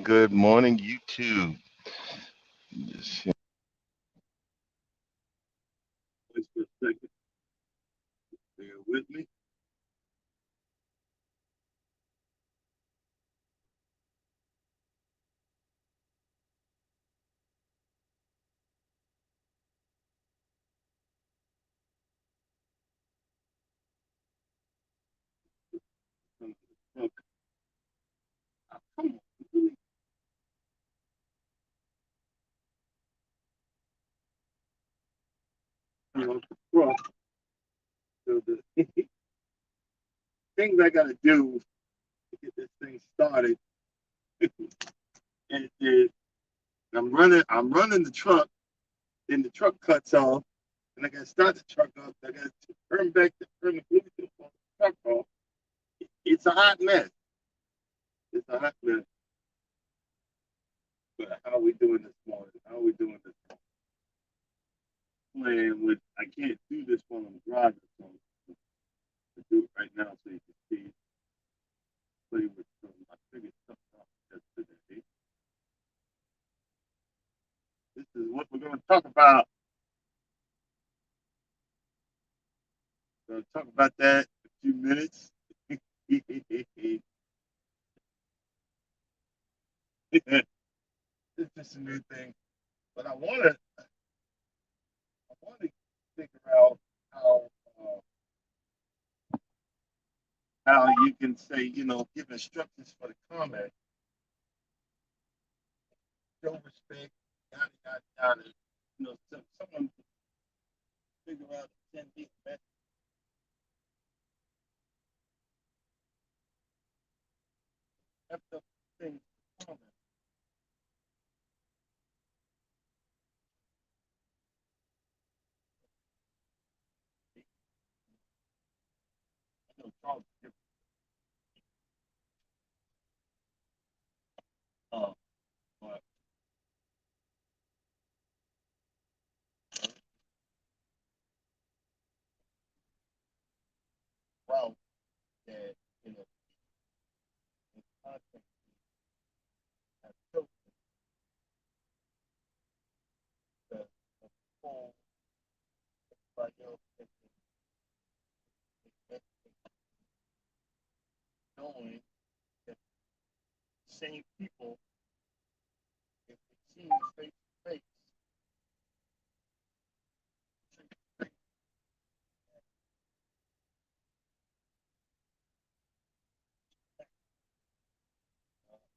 Good morning, YouTube. Just for a second, bear with me. Okay. Come on. Well, so the things I got to do to get this thing started is I'm running the truck, then the truck cuts off, and I got to start the truck up. I got to turn the Bluetooth on the truck off. It's a hot mess. It's a hot mess. But how are we doing this morning? How are we doing this morning? With I can't do this while I'm driving, so to do it right now so you can see play with some I figured something out yesterday. This is what we're gonna talk about. We're gonna talk about that in a few minutes. It's just a new thing. But I wanna figure out how uh, how you can say, give instructions for the comment, show respect, yada yada yada. Someone figure out 10 method up things for comment. I know Charles uh, but route that you know in context has chosen the whole by your knowing that the same people, if we see face to face,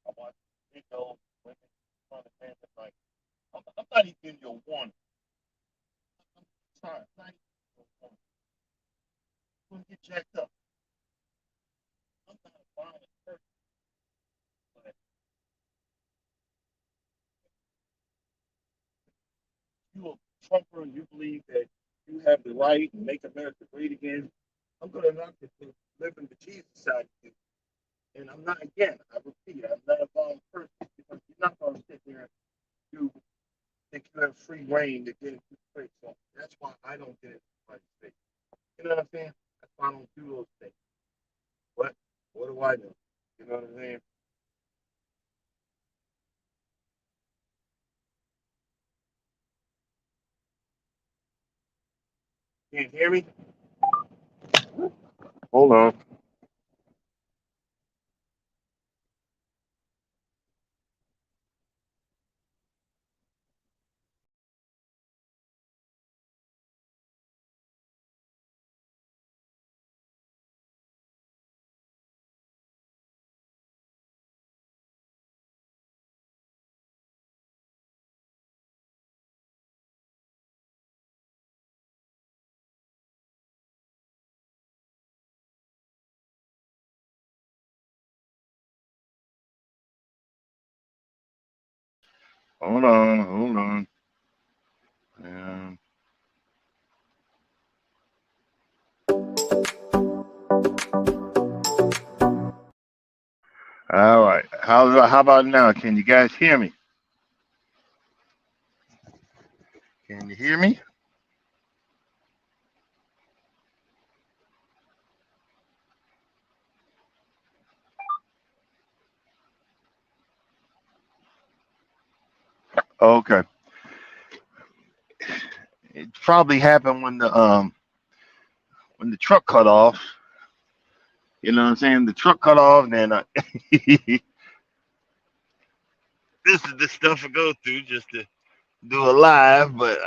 I watch videos, women trying to man like, I'm not even your one. I'm trying, not even your one. I'm gonna get jacked up. I'm not a violent person, but you a Trumper and you believe that you have the right to make America great again, I'm gonna knock it to live in the Jesus side of you. And I'm not, again, I repeat, I'm not a violent person because you're not going to sit there and do think you have free reign to get into the place. So that's why I don't get into somebody's face. You know what I'm saying? That's why I don't do those things. What? What do I do? You know what I'm saying? Can't hear me? Hold on. Hold on. Hold on. Um, all right. How about now? Can you guys hear me? Can you hear me? Okay. It probably happened when the truck cut off. You know what I'm saying? The truck cut off, and then this is the stuff I go through just to do a live. But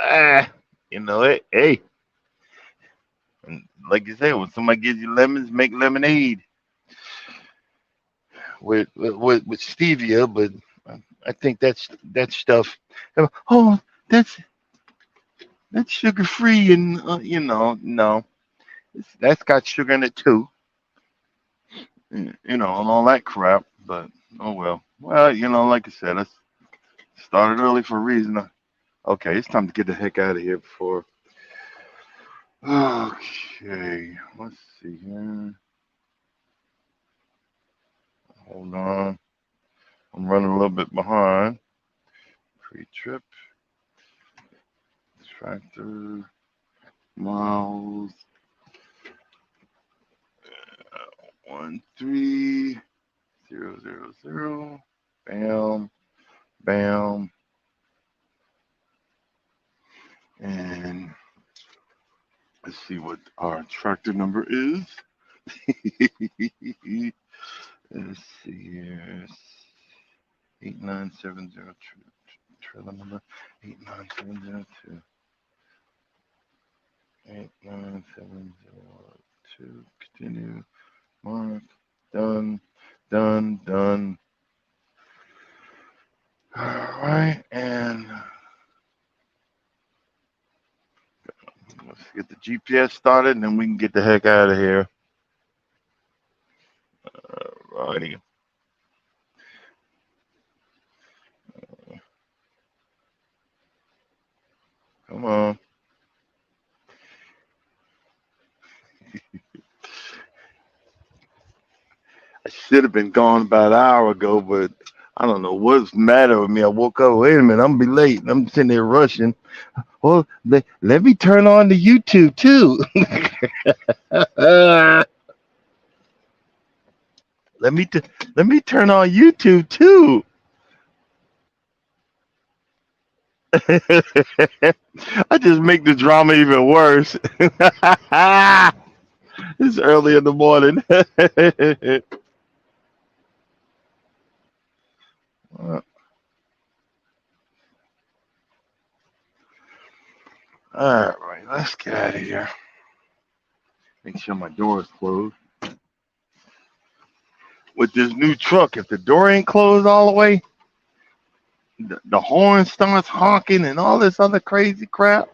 it. Hey, and like you said, when somebody gives you lemons, make lemonade with stevia. But I think that's stuff. Oh, that's that's sugar free, and no, that's got sugar in it too. And all that crap. But oh well. Well, like I said, I started early for a reason. Okay, it's time to get the heck out of here before. Okay, let's see here. Hold on. I'm running a little bit behind. Pre-trip, tractor, miles, 13000. Bam, bam, and let's see what our tractor number is. Let's see here. 8970 trailer number 89702. 89702. Continue. Mark. Done. Done. Done. Alright, and let's get the GPS started and then we can get the heck out of here. Alrighty. Come on. I should have been gone about an hour ago, but I don't know what's the matter with me. I woke up, wait a minute, I'm gonna be late. I'm sitting there rushing. Well, let me turn on the YouTube too. let me let me turn on YouTube too. I just make the drama even worse. It's early in the morning. All right, let's get out of here. Make sure my door is closed. With this new truck, if the door ain't closed all the way, the horn starts honking and all this other crazy crap.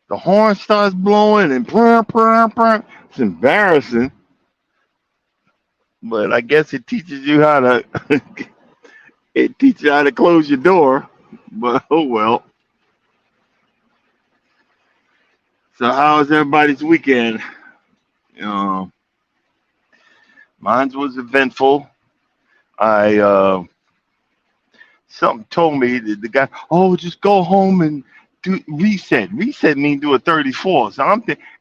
The horn starts blowing and brr, brr, brr. It's embarrassing, but I guess it teaches you how to it teaches you how to close your door. But oh well. So how was everybody's weekend? Um, Mine was eventful. I Something told me that the guy, oh, just go home and do reset. Reset means do a 34. So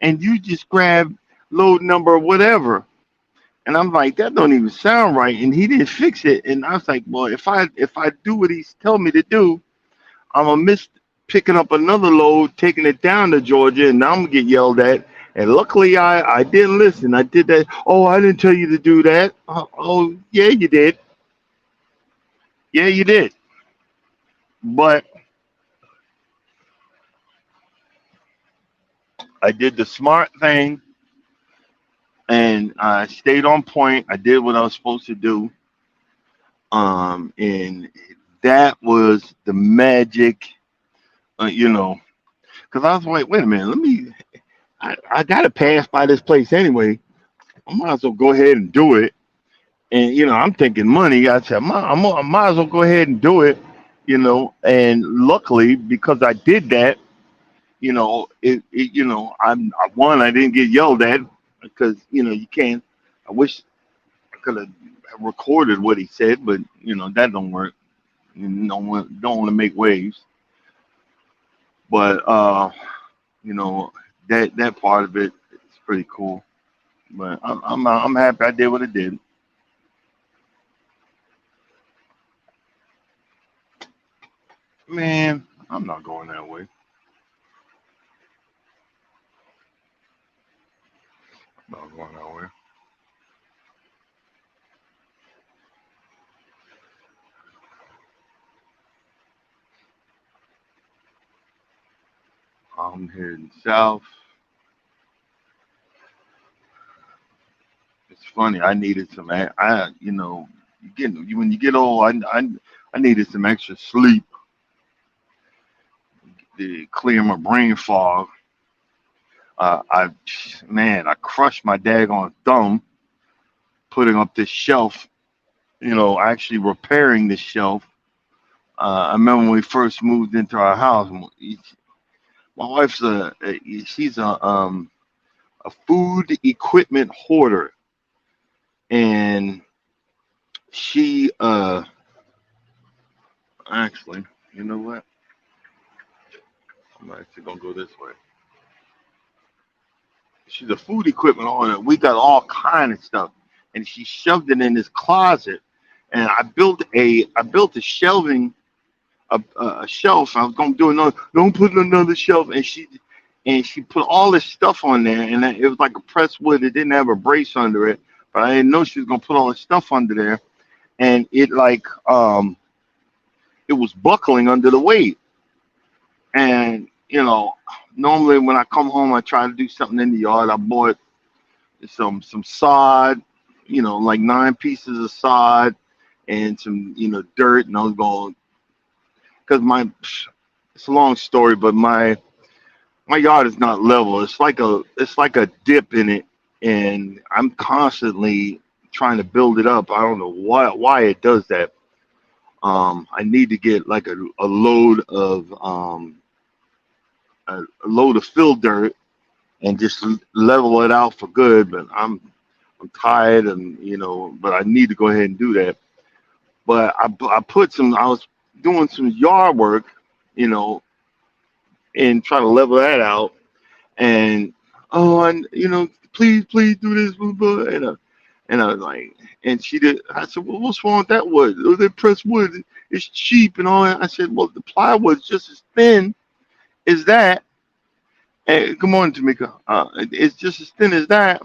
and you just grab load number whatever. And I'm like, that don't even sound right. And he didn't fix it. And I was like, well, if I do what he's telling me to do, I'm gonna miss. picking up another load, taking it down to Georgia, and now I'm gonna get yelled at. And luckily, I didn't listen. I did that. Oh, I didn't tell you to do that. Oh, yeah, you did. Yeah, you did. But I did the smart thing, and I stayed on point. I did what I was supposed to do. And that was the magic, you know. Because I was like, wait a minute, let me. I got to pass by this place anyway. I might as well go ahead and do it. And I'm thinking money. I said, I might as well go ahead and do it. And luckily, because I did that, I won. I didn't get yelled at because you can't. I wish I could have recorded what he said, but that don't work. You don't want to make waves. But you know that part of it is pretty cool. But I'm happy I did what I did. Man, I'm not going that way. I'm not going that way. I'm heading south. It's funny. I needed some. You get when you get old. I needed some extra sleep to clear my brain fog. I man, I crushed my daggone thumb putting up this shelf. Actually repairing this shelf. I remember when we first moved into our house. My wife's she's a food equipment hoarder, and she actually, you know what? I'm actually gonna go this way. She's a food equipment owner. We got all kind of stuff, and she shoved it in this closet. And I built a shelving a shelf. I was gonna do another. Don't put another shelf. And she put all this stuff on there, and it was like a pressed wood. It didn't have a brace under it, but I didn't know she was gonna put all this stuff under there, and it was buckling under the weight. And normally when I come home, I try to do something in the yard. I bought some sod, like 9 pieces of sod and some dirt, and I was going because my it's a long story, but my yard is not level. It's like a dip in it, and I'm constantly trying to build it up. I don't know why it does that. I need to get like a load of a load of fill dirt and just level it out for good. But I'm tired, and but I need to go ahead and do that. But I was doing some yard work, you know, and trying to level that out. And and please do this, blah, blah, and I was like, and she did. I said, well, what's wrong with that wood? Oh, they press wood. It's cheap and all that. I said, well, the plywood's just as thin as that. And good morning, Tamika. It's just as thin as that.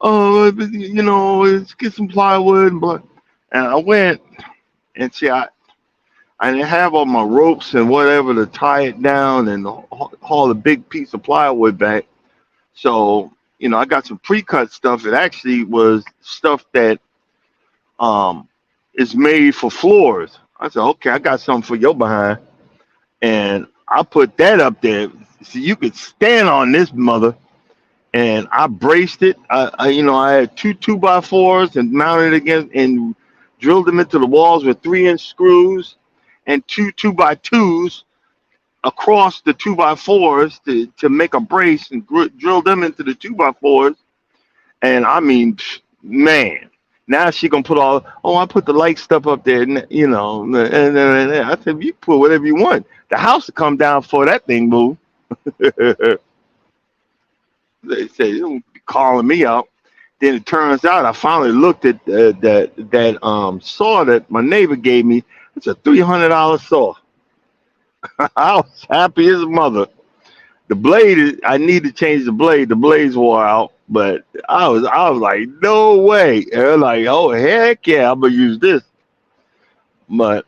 Oh, but, let's get some plywood. But and I went and see, I didn't have all my ropes and whatever to tie it down and haul a big piece of plywood back. So, I got some pre-cut stuff. It actually was stuff that um is made for floors. I said, okay, I got something for your behind. And I put that up there so you could stand on this mother. And I braced it. I had two by fours and mounted it against and drilled them into the walls with 3-inch screws and two by twos across the two by fours to make a brace and drill them into the two by fours. And I mean, man, now she gonna put all. Oh, I put the light stuff up there, and I said, you put whatever you want. The house will come down for that thing move. They say they don't be calling me out. Then it turns out I finally looked at that saw that my neighbor gave me. It's a $300 saw. I was happy as a mother. The blade, I need to change the blade. The blades wore out, but I was like, no way. And they're like, oh heck yeah, I'm gonna use this. But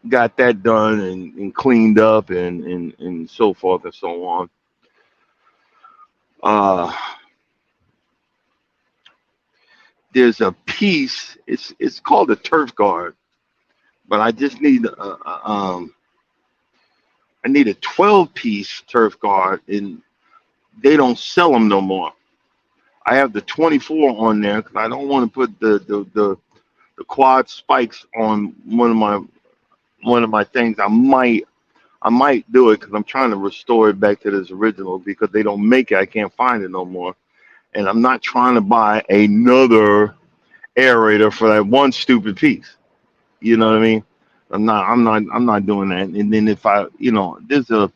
got that done and cleaned up and so forth and so on. Uh, there's a piece. It's called a turf guard, but I just need I need a 12 piece turf guard, and they don't sell them no more. I have the 24 on there because I don't want to put the quad spikes on one of my things. I might do it because I'm trying to restore it back to this original because they don't make it. I can't find it no more, and I'm not trying to buy another aerator for that one stupid piece. You know what I mean? I'm not doing that. And then if there's a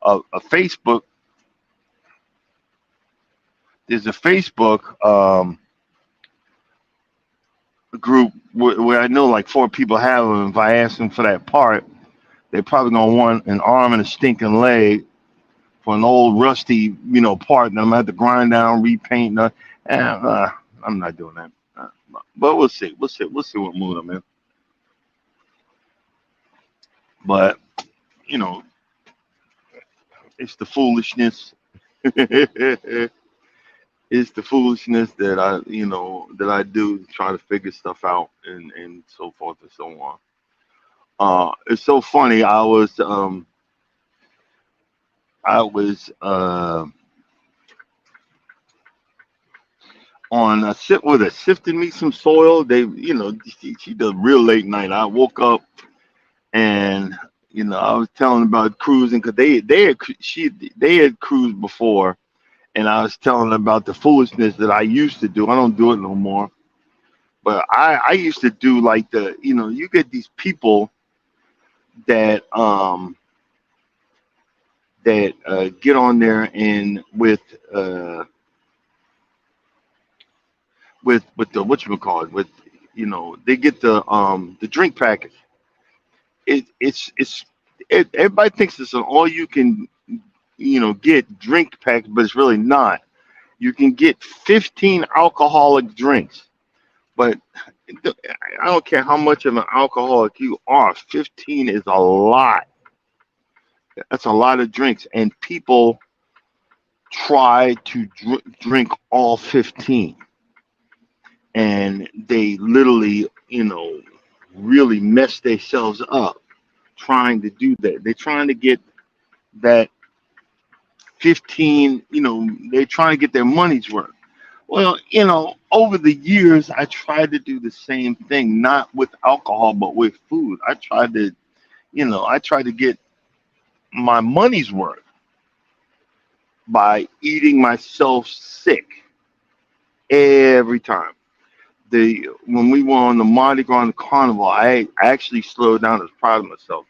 Facebook, there's a Facebook group where I know like four people have them. If I ask them for that part, they're probably gonna want an arm and a stinking leg for an old rusty, part that I'm gonna have to grind down, repaint. I'm not doing that. But we'll see. We'll see what mood I'm in. But you know, it's the foolishness. It's the foolishness that I do to try to figure stuff out and so forth and so on. It's so funny. I was on a sit with a sifting me some soil. She does real late night. I woke up and I was telling about cruising because they had cruised before, and I was telling them about the foolishness that I used to do. I don't do it no more, but I used to do like you get these people that get on there and with the what you call it with they get the drink package. Everybody thinks it's an all you can get drink package, but it's really not. You can get 15 alcoholic drinks, but I don't care how much of an alcoholic you are. 15 is a lot. That's a lot of drinks, and people try to drink all 15, and they literally really mess themselves up trying to do that. They're trying to get that 15, they're trying to get their money's worth. Well, over the years, I tried to do the same thing, not with alcohol, but with food. I tried to get my money's worth by eating myself sick every time. When we were on the Mardi Gras and the Carnival, I actually slowed down. I was proud of myself.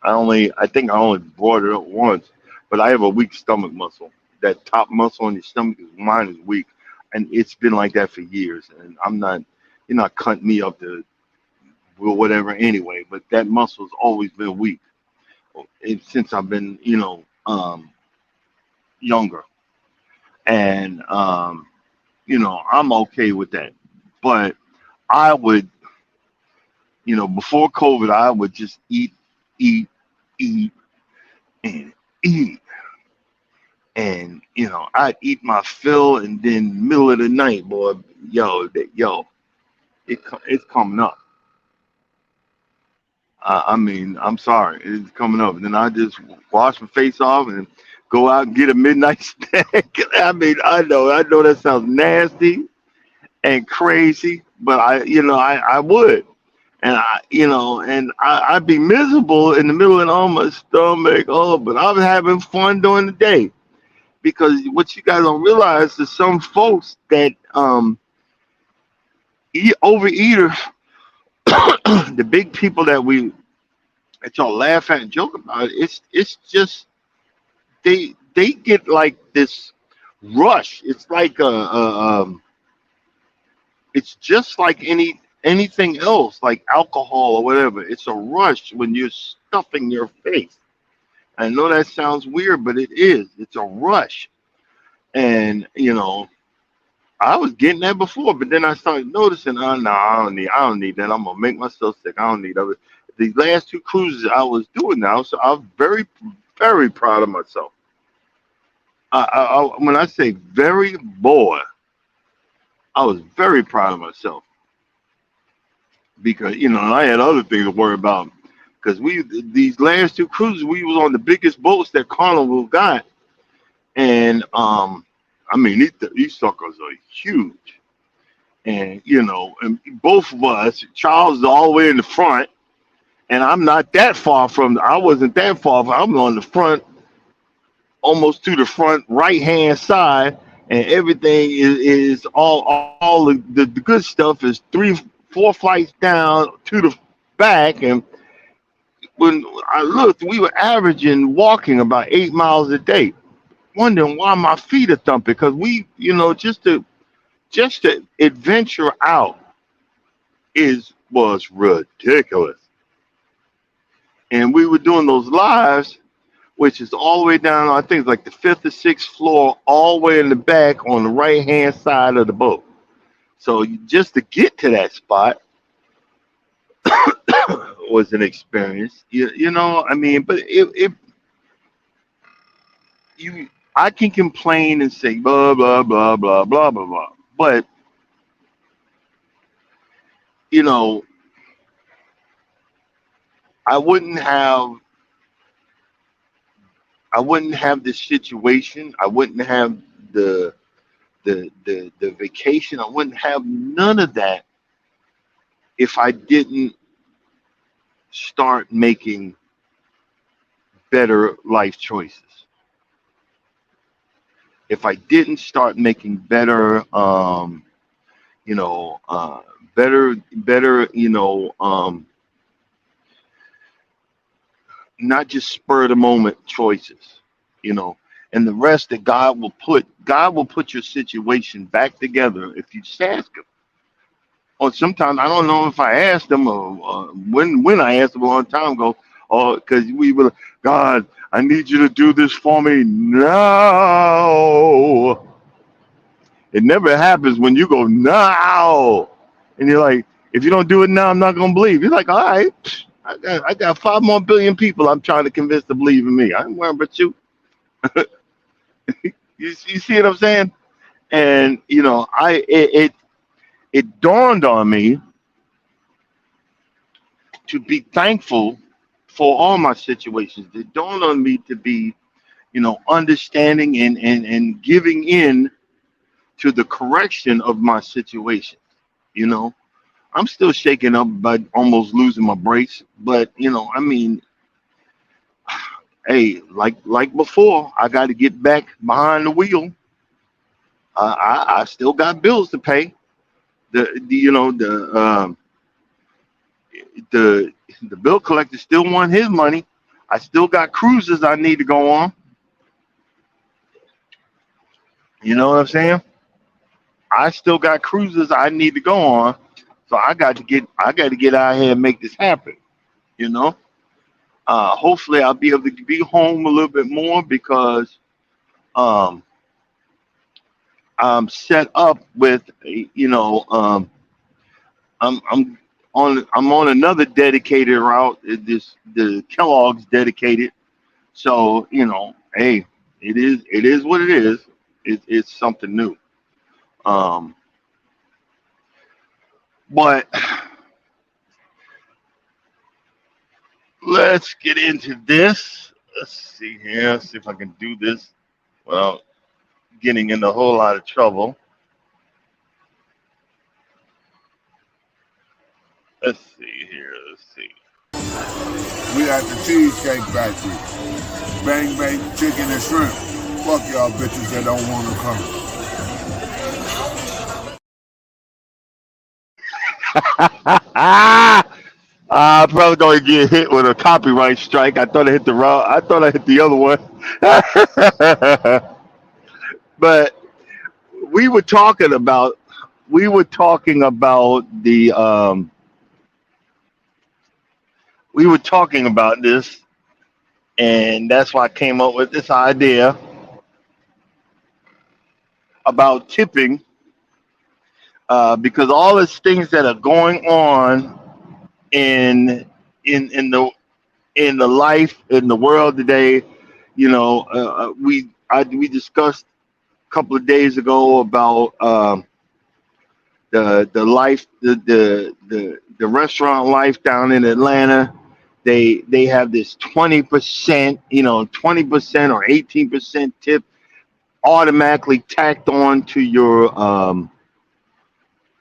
I think I only brought it up once, but I have a weak stomach muscle. That top muscle on your stomach mine is weak, and it's been like that for years. And you're not cutting me up to well, whatever anyway. But that muscle's always been weak since I've been younger, and I'm okay with that. But I would, before COVID, I would just eat, eat, and eat. And I'd eat my fill, and then middle of the night, boy, it's coming up. I mean, I'm sorry, it's coming up. And then I just wash my face off and go out and get a midnight snack. I know that sounds nasty and crazy, but I would. And I'd be miserable in the middle and on my stomach. Oh, but I was having fun during the day because what you guys don't realize is some folks that eat overeaters, the big people that y'all laugh at and joke about. It's just they get like this rush. It's like it's just like anything else, like alcohol or whatever. It's a rush when stuffing your face. I know that sounds weird, but it is. It's a rush. And, I was getting that before, but then I started noticing, oh no, I don't need that. I'm gonna make myself sick. I don't need that. These last two cruises I was doing now, so I was very, very proud of myself. When I say very boy, I was very proud of myself because I had other things to worry about. Because these last two cruises, we was on the biggest boats that Carnival got, and I mean these suckers are huge, and and both of us, Charles is all the way in the front, and I'm not that far from. I wasn't that far. I'm on the front, almost to the front right hand side, and everything is all the good stuff is 3 4 flights down to the back. And when I looked, we were averaging walking about 8 miles a day, wondering why my feet are thumping, because we just to adventure out was ridiculous. And we were doing those lives, which is all the way down, I think it's like the fifth or sixth floor, all the way in the back on the right hand side of the boat. So just to get to that spot was an experience. I mean, but you I can complain and say blah blah blah blah blah blah blah, but you know I wouldn't have I wouldn't have this situation. I wouldn't have the the vacation. I wouldn't have none of that if I didn't start making better life choices. If I didn't start making better, you know, better, not just spur of the moment choices, you know, and the rest that God will put your situation back together if you just ask Him. Or sometimes I don't know if I asked Him or when I asked Him a long time ago, or because we were, God, I need you to do this for me now. It never happens when you go now, and you're like, if you don't do it now, I'm not gonna believe. You're like, all right, I got 5 more billion people I'm trying to convince to believe in me. I ain't worrying about you. You see what I'm saying? And it dawned on me to be thankful for all my situations. It dawned on me to be, understanding and giving in to the correction of my situation. You know, I'm still shaken up by almost losing my brace, but I mean, hey, like before, I got to get back behind the wheel. I still got bills to pay. The you know the the bill collector still want his money. I still got cruises I need to go on. You know what I'm saying? I still got cruises I need to go on. So I got to get out here and make this happen. You know. Hopefully I'll be able to be home a little bit more because um, I'm set up with I'm on another dedicated route. The Kellogg's dedicated. So hey, it is what it is. It's something new. Um, but let's get into this. Let's see here. See if I can do this without getting in a whole lot of trouble. Let's see here. Let's see. We at the Cheesecake Factory. Bang bang chicken and shrimp. Fuck y'all bitches that don't want to come. I'm probably gonna get hit with a copyright strike. I thought I hit the wrong. I thought I hit the other one. But we were talking about we were talking about we were talking about this, and that's why I came up with this idea about tipping, because all these things that are going on in in the life in the world today, we discussed a couple of days ago about the life the restaurant life down in Atlanta. They have this 20%, 20% or 18% tip automatically tacked on to your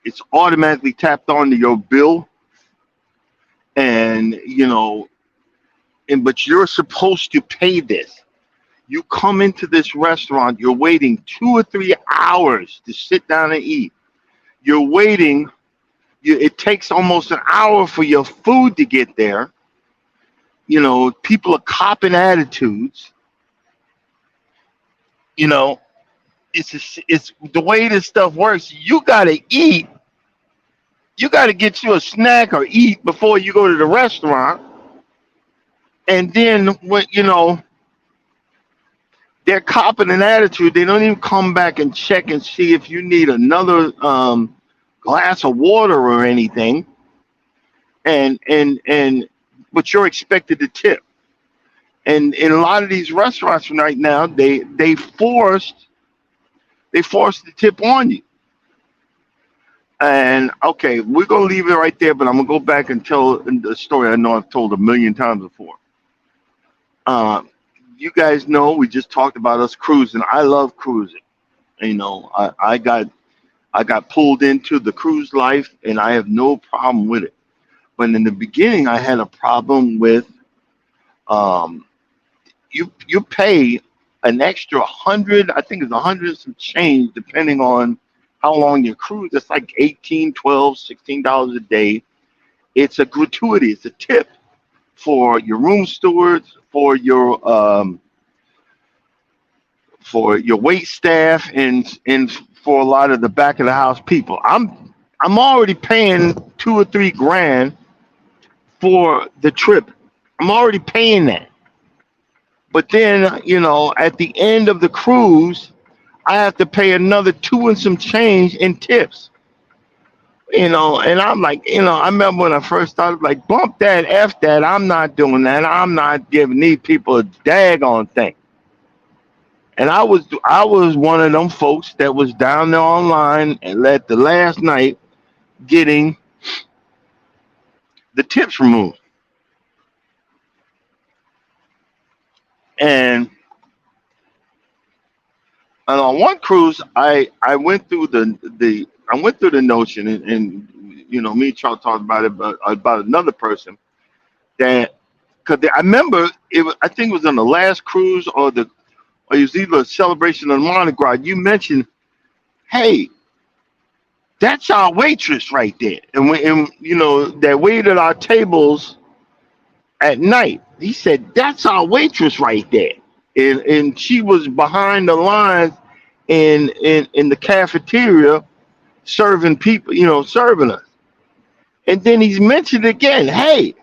it's automatically tapped onto your bill, and but you're supposed to pay this. You come into this restaurant, you're waiting 2 or 3 hours to sit down and eat. You're waiting. It takes almost an hour for your food to get there. People are copping attitudes. You know, it's the way this stuff works. You gotta eat. You gotta get you a snack or eat before you go to the restaurant. And then when they're copping an attitude, they don't even come back and check and see if you need another glass of water or anything. And but you're expected to tip. And in a lot of these restaurants right now, they forced the tip on you. And okay, we're gonna leave it right there, but I'm gonna go back and tell the story I know I've told a million times before. Uh, you guys know we just talked about us cruising. I love cruising. I got pulled into the cruise life, and I have no problem with it. But in the beginning, I had a problem with um, you pay an extra 100. I think it's 100 some change, depending on how long your cruise. It's like 18, 12, $16 a day. It's a gratuity. It's a tip for your room stewards, for your wait staff, and for a lot of the back of the house people. I'm already paying 2 or 3 grand for the trip. I'm already paying that. But then, at the end of the cruise, I have to pay another two and some change in tips. And I'm like, I remember when I first started, like, bump that, F that, I'm not doing that. I'm not giving these people a daggone thing. And I was one of them folks that was down there online and let the last night getting the tips removed. And on one cruise, I went through the notion, and me and Charles talked about it, about another person that, because I remember I think it was on the last cruise, or it was either a celebration of Mardi Gras. You mentioned, hey, that's our waitress right there, and that waited our tables at night. He said, that's our waitress right there. And she was behind the lines in the cafeteria serving people, serving us. And then he's mentioned again, hey,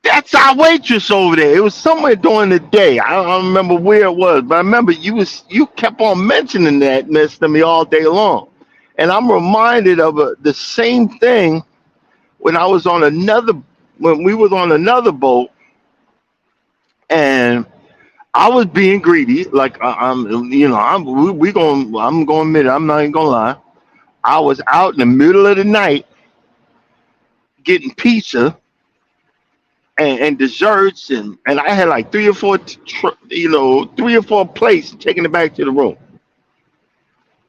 that's our waitress over there. It was somewhere during the day. I don't remember where it was, but I remember you kept on mentioning that mess to me all day long. And I'm reminded of the same thing when when we was on another boat, and I was being greedy. Like I'm going to admit it, I'm not even gonna lie. I was out in the middle of the night getting pizza and desserts, and I had like 3 or 4 plates, taking it back to the room.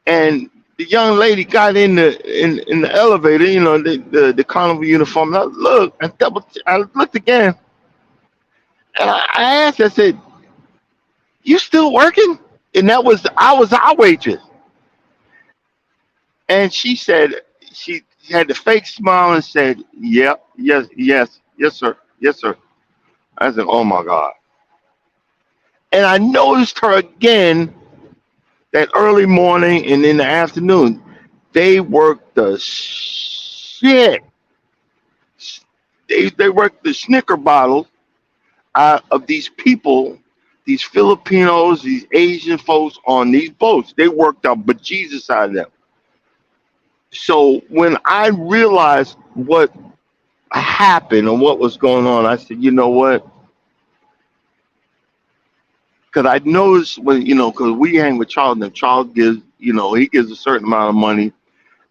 And the young lady got in the elevator, the carnival uniform. And I looked again, and I asked, I said, "You still working?" And I was our waitress. And she had the fake smile and said, "Yep, yes, yes, yes, sir, yes, sir." I said, "Oh my God!" And I noticed her again that early morning and in the afternoon. They worked the shit They work the Snicker bottles of these people, these Filipinos, these Asian folks on these boats. They worked out bejesus out of them. So when I realized what happened and what was going on, I said, you know what? Because I noticed when, because we hang with Charles, and Charles gives, he gives a certain amount of money.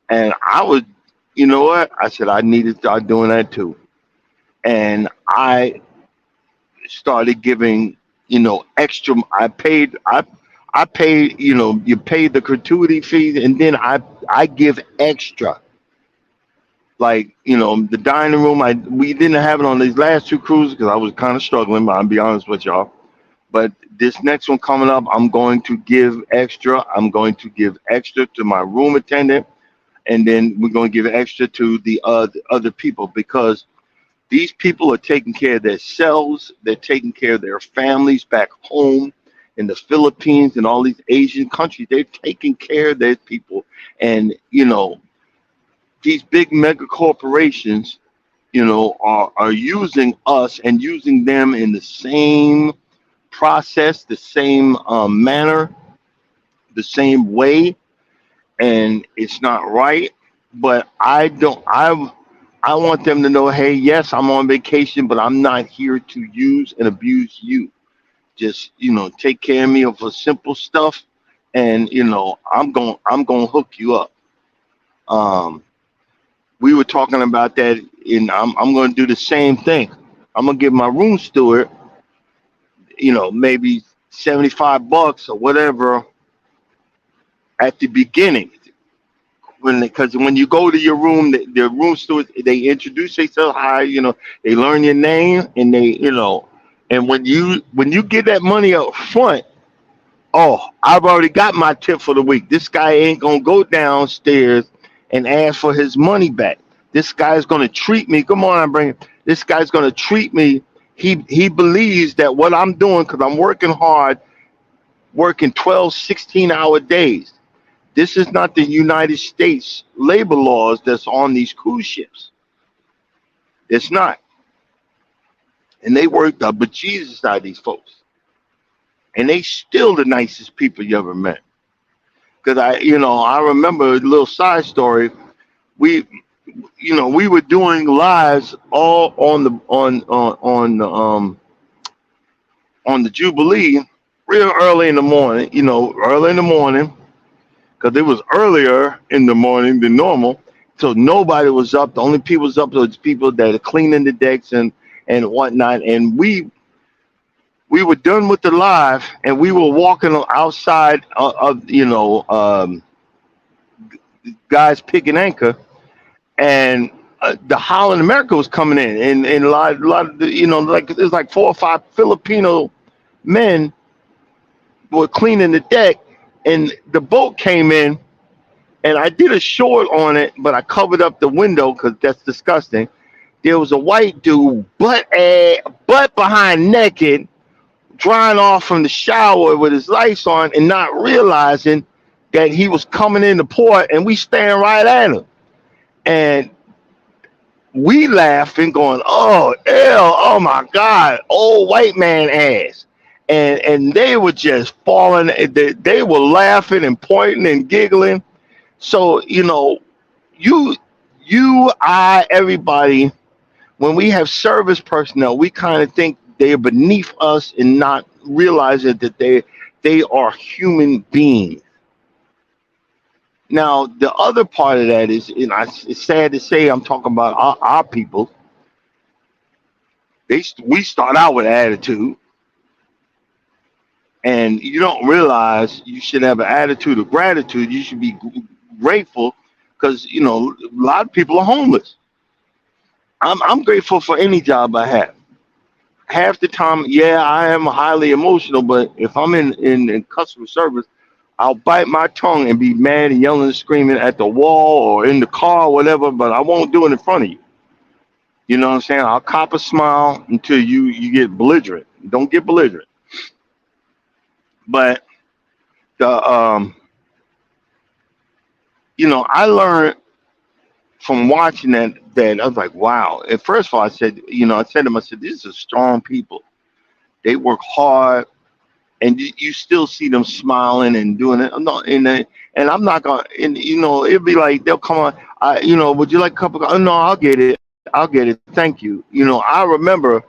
And I was, you know what? I said, I need to start doing that too. And I started giving, extra. I paid, you pay the gratuity fees, and then I give extra. Like, the dining room, we didn't have it on these last two cruises because I was kind of struggling, but I'll be honest with y'all. But this next one coming up, I'm going to give extra. I'm going to give extra to my room attendant, and then we're going to give extra to the other people, because these people are taking care of themselves. They're taking care of their families back home in the Philippines and all these Asian countries. They're taking care of their people. And, these big mega corporations, are using us and using them in the same process, the same manner, the same way. And it's not right. But I don't, I want them to know, hey, yes, I'm on vacation, but I'm not here to use and abuse you. Just, take care of me of the simple stuff, and I'm going to hook you up. Um, we were talking about that, and I'm going to do the same thing. I'm going to give my room steward, maybe $75 or whatever at the beginning. Because when you go to your room, the room steward, they introduce themselves, hi, they learn your name, and and when you get that money up front, oh, I've already got my tip for the week. This guy ain't gonna go downstairs and ask for his money back. This guy's gonna treat me. Come on, bring it. This guy's gonna treat me. He believes that what I'm doing, because I'm working hard, working 12, 16-hour days. This is not the United States labor laws that's on these cruise ships. It's not. And they work the bejesus out of these folks. And they still the nicest people you ever met. Because I remember a little side story. We, we were doing lives all on the Jubilee real early in the morning. Early in the morning, because it was earlier in the morning than normal. So nobody was up. The only people was up was people that are cleaning the decks and whatnot. And we were done with the live, and we were walking outside of guys picking anchor, and the Holland America was coming in, and a lot of like there's like 4 or 5 Filipino men were cleaning the deck, and the boat came in. And I did a short on it, but I covered up the window because that's disgusting. There was a white dude, butt behind naked, drying off from the shower with his lights on and not realizing that he was coming in the port, and we staring right at him. And we laughing, going, oh, ew, oh my God, old white man ass. And they were just falling. They were laughing and pointing and giggling. So, I, everybody, when we have service personnel, we kind of think they're beneath us and not realizing that they are human beings. Now, the other part of that is, it's sad to say, I'm talking about our people. We start out with attitude, and you don't realize you should have an attitude of gratitude. You should be grateful, because a lot of people are homeless. I'm grateful for any job I have. Half the time, yeah, I am highly emotional, but if I'm in customer service, I'll bite my tongue and be mad and yelling and screaming at the wall or in the car or whatever, but I won't do it in front of you. You know what I'm saying? I'll cop a smile until you get belligerent. Don't get belligerent. But the I learned from watching that that I was like, wow. And first of all, I said, I said to them, I said, these are strong people. They work hard, and you still see them smiling and doing it. I'm not and I'm not gonna, and it'll be like they'll come on. Would you like a cup of? Oh, no, I'll get it. I'll get it. Thank you. I remember,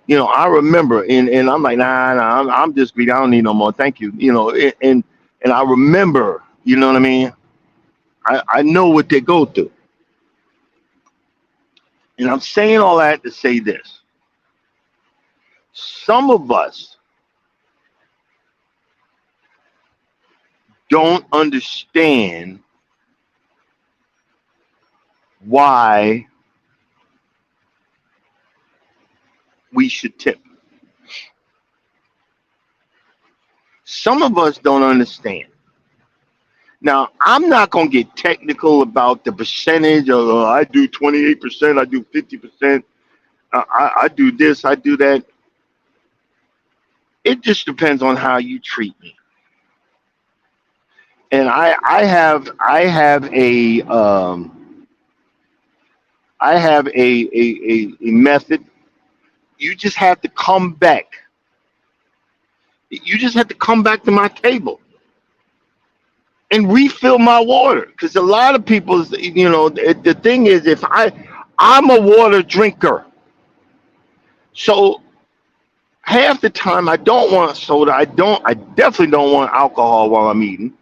and I'm like, nah, I'm just greedy. I don't need no more. Thank you. And I remember, you know what I mean. I know what they go through, and I'm saying all that to say this: some of us don't understand why we should tip. Some of us don't understand. Now, I'm not going to get technical about the percentage of I do 28%, I do 50%, I do this, I do that. It just depends on how you treat me. And I have a method. You just have to come back. You just have to come back to my table and refill my water. Because a lot of people, the thing is, if I'm a water drinker, so half the time I don't want soda. I definitely don't want alcohol while I'm eating.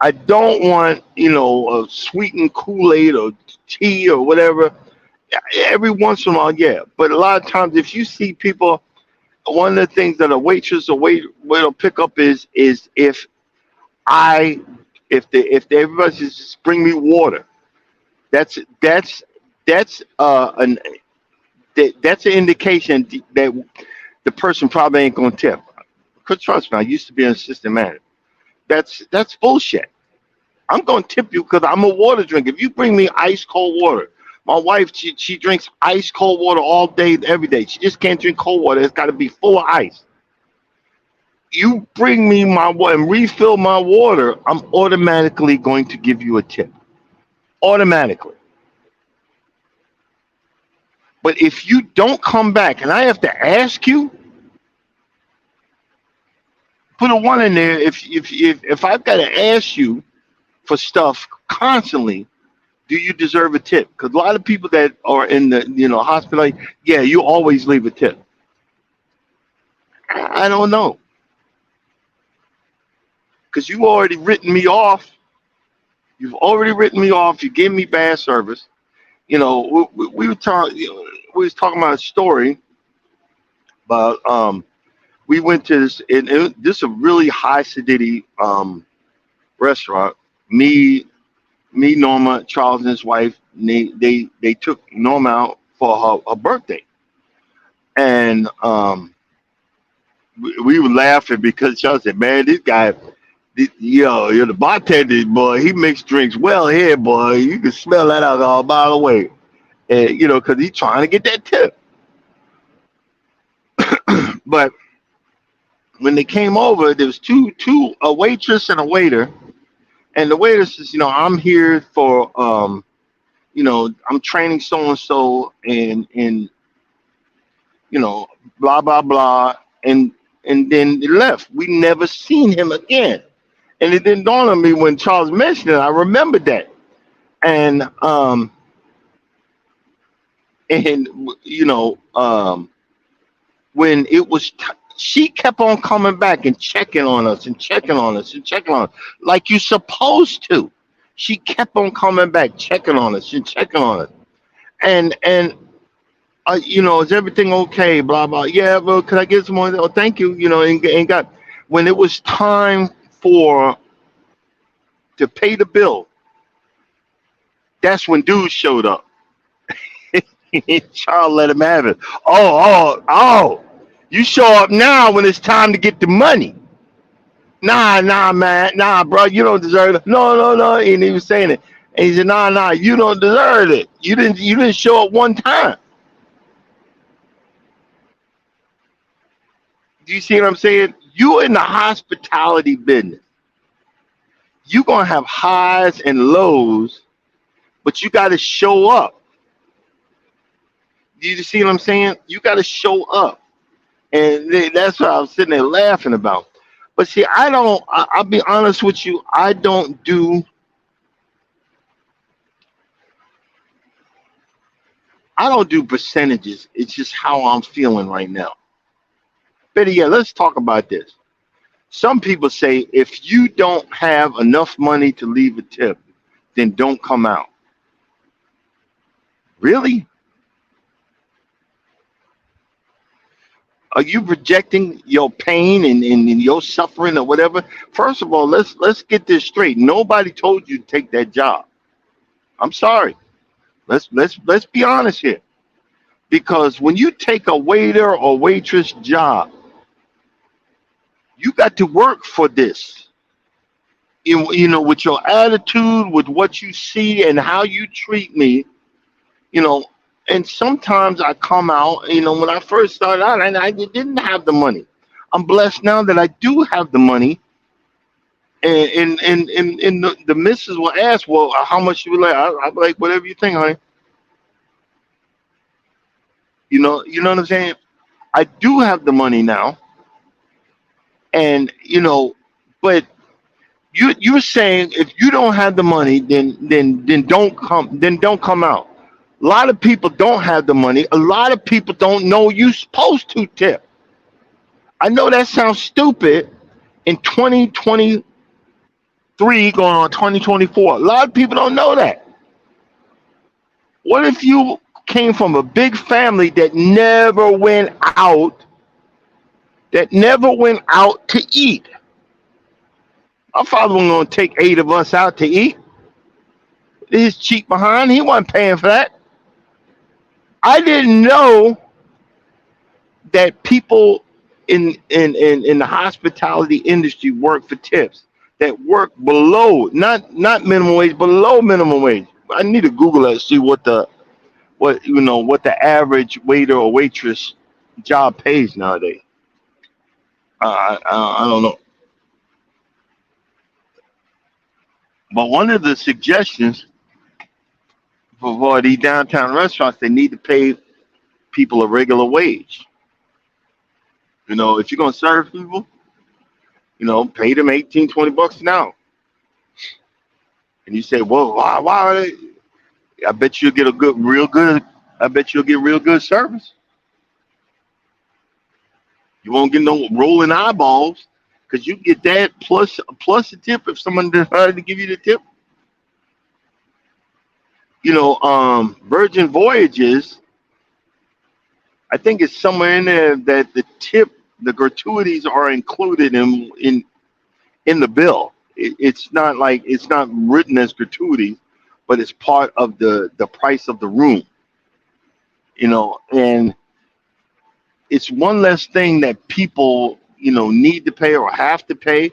I don't want, a sweetened Kool-Aid or tea or whatever. Every once in a while, yeah. But a lot of times, if you see people, one of the things that a waitress or waiter will pick up is if everybody just bring me water. That's that's an that's an indication that the person probably ain't gonna tip. Cause trust me, I used to be an assistant manager. That's bullshit. I'm gonna tip you because I'm a water drinker. If you bring me ice cold water, my wife she drinks ice cold water all day, every day. She just can't drink cold water. It's got to be full of ice. You bring me my water and refill my water, I'm automatically going to give you a tip. Automatically. But if you don't come back and I have to ask you, put a one in there. If I've got to ask you for stuff constantly, do you deserve a tip? Because a lot of people that are in the hospital, yeah, you always leave a tip. I don't know, because you already written me off. You've already written me off. You gave me bad service. We were talking. We was talking about a story about we went to this, and this is a really high sedity restaurant. Me, Norma, Charles and his wife, they took Norma out for her birthday, and we were laughing because Charles said, "Man, this guy, you're the bartender, boy. He makes drinks well here, boy. You can smell that alcohol a mile away, and because he's trying to get that tip." But when they came over, there was two a waitress and a waiter. And the waiter says, I'm here for, I'm training so and so, and blah blah blah, and then they left. We never seen him again, and it didn't dawn on me when Charles mentioned it. I remembered that, and when it was. She kept on coming back and checking on us and checking on us and checking on us like you're supposed to. She kept on coming back, checking on us and checking on us. And is everything okay? Blah blah. Yeah, well, could I get some more? Oh, thank you. And got when it was time to pay the bill. That's when dudes showed up. Charles let him have it. Oh. You show up now when it's time to get the money. Nah, man. Nah, bro, you don't deserve it. No. And he was saying it. And he said, nah, you don't deserve it. You didn't show up one time. Do you see what I'm saying? You in the hospitality business. You're gonna have highs and lows, but you gotta show up. You see what I'm saying? You got to show up, and that's what I was sitting there laughing about. But see, I don't. I'll be honest with you. I don't do percentages. It's just how I'm feeling right now. Better yet, let's talk about this. Some people say if you don't have enough money to leave a tip, then don't come out. Really? Are you projecting your pain and your suffering or whatever? First of all, let's get this straight. Nobody told you to take that job. I'm sorry. Let's be honest here. Because when you take a waiter or waitress job, you got to work for this. With your attitude, with what you see and how you treat me, you know. And sometimes I come out, when I first started out, and I didn't have the money. I'm blessed now that I do have the money. And the missus will ask, well, how much you would like? I'm like, whatever you think, honey. You know what I'm saying? I do have the money now, and but you're saying if you don't have the money, then don't come out. A lot of people don't have the money. A lot of people don't know you're supposed to tip. I know that sounds stupid in 2023 going on 2024. A lot of people don't know that. What if you came from a big family that never went out, to eat? My father wasn't going to take 8 of us out to eat. His cheap behind, he wasn't paying for that. I didn't know that people in the hospitality industry work for tips, that work below, not minimum wage, below minimum wage. I need to Google that to see what the average waiter or waitress job pays nowadays. I don't know. But one of the suggestions for these downtown restaurants, they need to pay people a regular wage. If you're going to serve people, pay them 18, $20 an hour. And you say, well, why are they? I bet you'll get I bet you'll get real good service. You won't get no rolling eyeballs because you get that plus a tip if someone decided to give you the tip. Virgin Voyages, I think it's somewhere in there that the gratuities are included in the bill. It's not written as gratuity, but it's part of the price of the room. And it's one less thing that people need to pay or have to pay.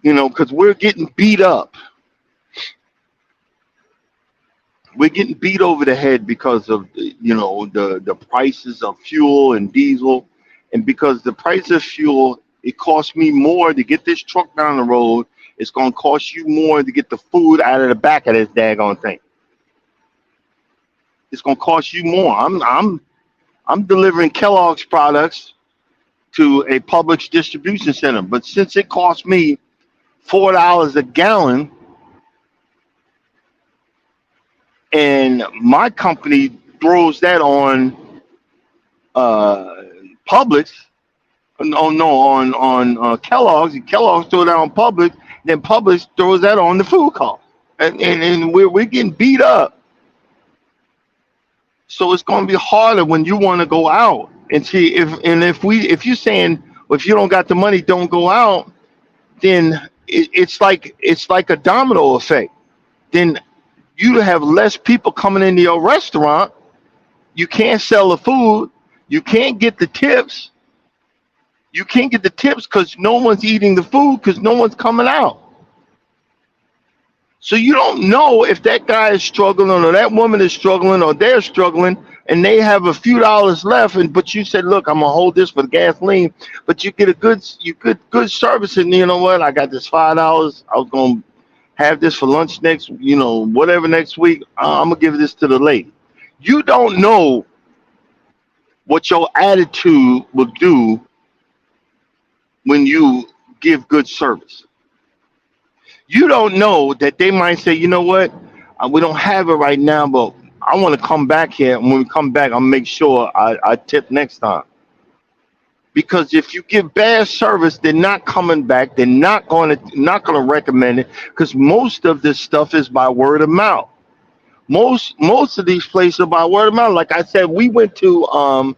Because we're getting beat up. We're getting beat over the head because of the prices of fuel and diesel, and because the price of fuel, it costs me more to get this truck down the road. It's gonna cost you more to get the food out of the back of this daggone thing. It's gonna cost you more. I'm delivering Kellogg's products to a Publix distribution center, but since it costs me $4 a gallon. And my company throws that on Publix. Oh no, on Kellogg's. And Kellogg's throw that on Publix. Then Publix throws that on the food cost, and we're getting beat up. So it's going to be harder when you want to go out and see if you're saying, well, if you don't got the money, don't go out. Then it's like a domino effect. Then you have less people coming into your restaurant. You can't sell the food. You can't get the tips. You can't get the tips because no one's eating the food because no one's coming out. So you don't know if that guy is struggling or that woman is struggling or they're struggling and they have a few dollars left. But you said, look, I'm gonna hold this for the gasoline. But you get a good service, and you know what? I got this $5. I was gonna have this for lunch whatever next week. I'm gonna give this to the lady. You don't know what your attitude will do when you give good service. You don't know that they might say, you know what, we don't have it right now, but I want to come back here. And when we come back, I'll make sure I tip next time. Because if you give bad service, they're not coming back. They're not gonna recommend it because most of this stuff is by word of mouth. Most of these places are by word of mouth. Like I said, we went to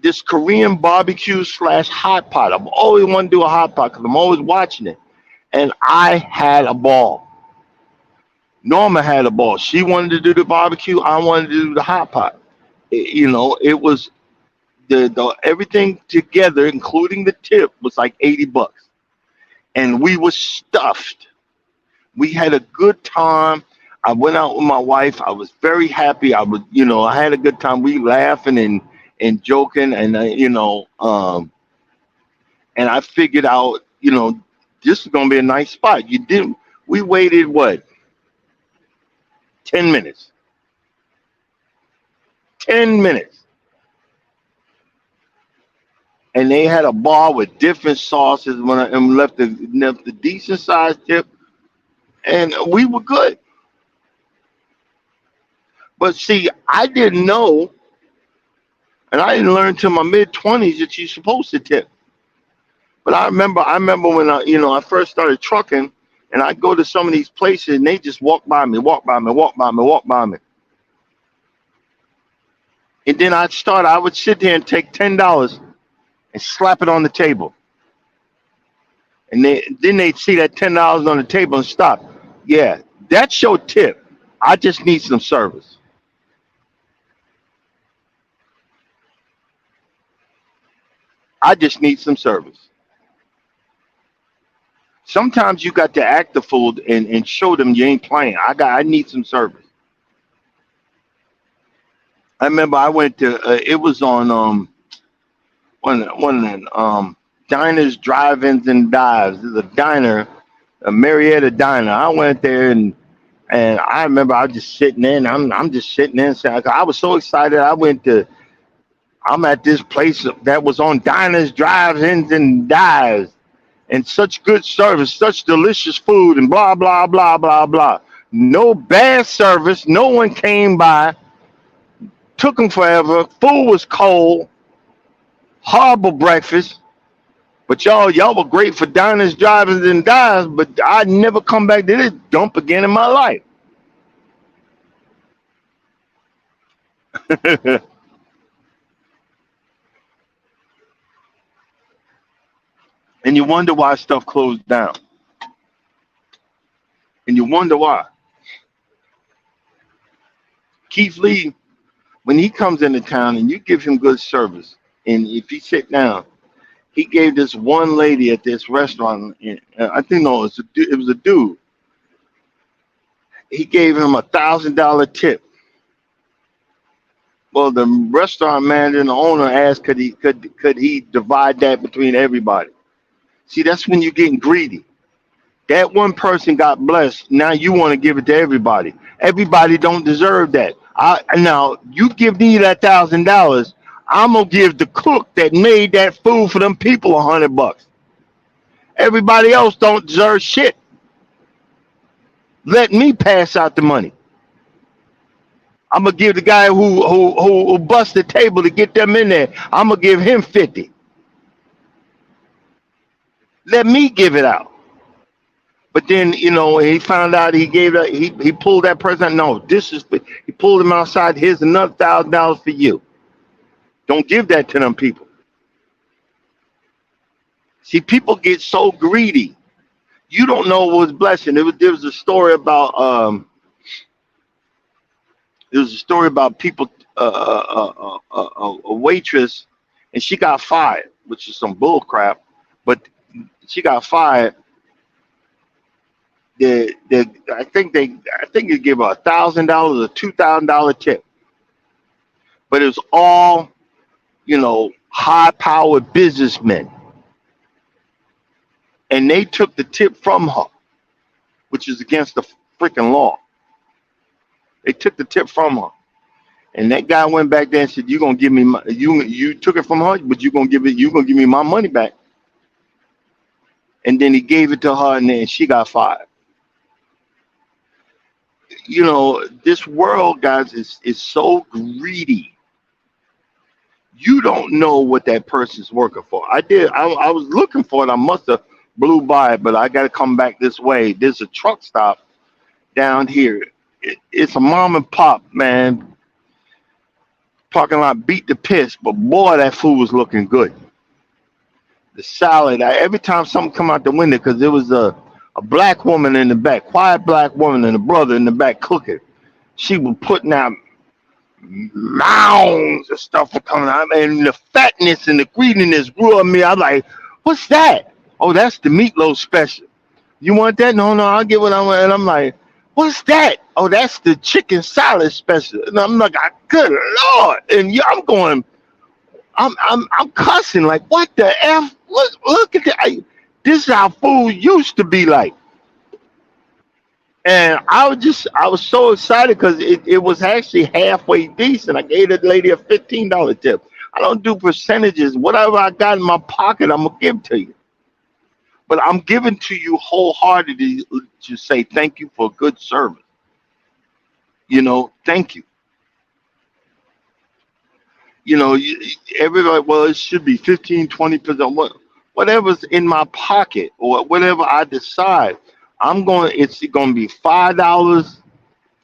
this Korean barbecue slash hot pot. I've always wanted to do a hot pot because I'm always watching it, and I had a ball. Norma had a ball. She wanted to do the barbecue. I wanted to do the hot pot. It was the everything together, including the tip, was like $80, and we were stuffed. We had a good time. I went out with my wife. I was very happy. I had a good time. We laughing and joking, and and I figured out, this is gonna be a nice spot. You didn't. We waited what? 10 minutes. 10 minutes, and they had a bar with different sauces. And left the decent sized tip, and we were good. But see, I didn't know, and I didn't learn till my mid 20s that you're supposed to tip. But I remember when I first started trucking, and I go to some of these places, and they just walk by me, walk by me, walk by me, walk by me, and then I would sit there and take $10 and slap it on the table, and then they'd see that $10 on the table and stop. Yeah, that's your tip. I just need some service. I just need some service. Sometimes you got to act the fool and show them you ain't playing. I need some service. I remember I went to it was on one of them diners, drive-ins, and dives. There's a diner, a Marietta diner. I went there and I remember I was just sitting there. And I'm just sitting there. And I was so excited. I'm at this place that was on diners, drive-ins, and dives, and such good service, such delicious food, and blah blah blah blah blah. No bad service. No one came by. Took them forever. Food was cold. Horrible breakfast. But y'all were great for diners, drivers, and dives. But I'd never come back to this dump again in my life. And you wonder why stuff closed down. And you wonder why. Keith Lee, when he comes into town and you give him good service, and if he sit down, he gave this one lady at this restaurant, I think no, it was a dude. He gave him $1,000 tip. Well, the restaurant manager and the owner asked, could he divide that between everybody? See, that's when you're getting greedy. That one person got blessed. Now you want to give it to everybody. Everybody don't deserve that. Now you give me that $1,000. I'm gonna give the cook that made that food for them people $100. Everybody else don't deserve shit. Let me pass out the money. I'm gonna give the guy who bust the table to get them in there. I'm gonna give him 50. Let me give it out. But then, he found out he pulled that person. No, he pulled him outside. Here's another $1,000 for you. Don't give that to them people. See, people get so greedy. You don't know what was blessing. There was a story about people, a waitress, and she got fired, which is some bull crap. But she got fired. I think they give her $1,000 or $2,000 tip, but it was all high-powered businessmen, and they took the tip from her, which is against the freaking law. They took the tip from her. And that guy went back there and said, "You gonna give me my, you took it from her, but you gonna give me my money back." And then he gave it to her, and then she got fired. This world, guys, is so greedy. You don't know what that person's working for. I was looking for it. I must have blew by it, but I got to come back this way. There's a truck stop down here. It's a mom and pop, man. Parking lot beat the piss, but boy, that food was looking good. The salad. Every time something come out the window, because there was a black woman in the back, quiet black woman, and a brother in the back cooking. She was putting out mounds of stuff were coming out, and the fatness and the greediness grew on me. I was like, "What's that?" "Oh, that's the meatloaf special." "You want that?" "No, I'll get what I want." And I'm like, "What's that?" "Oh, that's the chicken salad special." And I'm like, "Good Lord!" And yeah, I'm cussing like, "What the f? Look at that! This is how food used to be like." And I was so excited because it was actually halfway decent. I gave the lady a $15 tip. I don't do percentages. Whatever I got in my pocket, I'm gonna give to you. But I'm giving to you wholeheartedly to say thank you for good service. Thank you. Everybody, well, it should be 15, 20%, whatever's in my pocket or whatever I decide. It's going to be $5,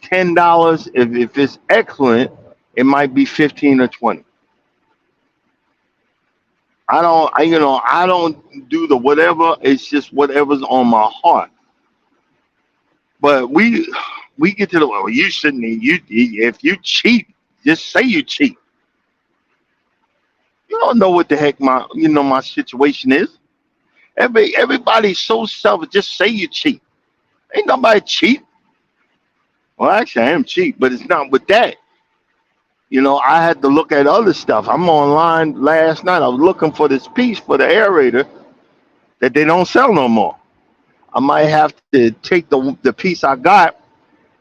$10. If it's excellent, it might be 15 or 20. I don't do the whatever. It's just whatever's on my heart. But we get to the, well, you shouldn't. If you cheat, just say you cheat. You don't know what the heck my situation is. Everybody's so selfish. Just say you cheat. Ain't nobody cheat. Well, actually, I am cheap, but it's not with that. I had to look at other stuff. I'm online last night. I was looking for this piece for the aerator that they don't sell no more. I might have to take the piece I got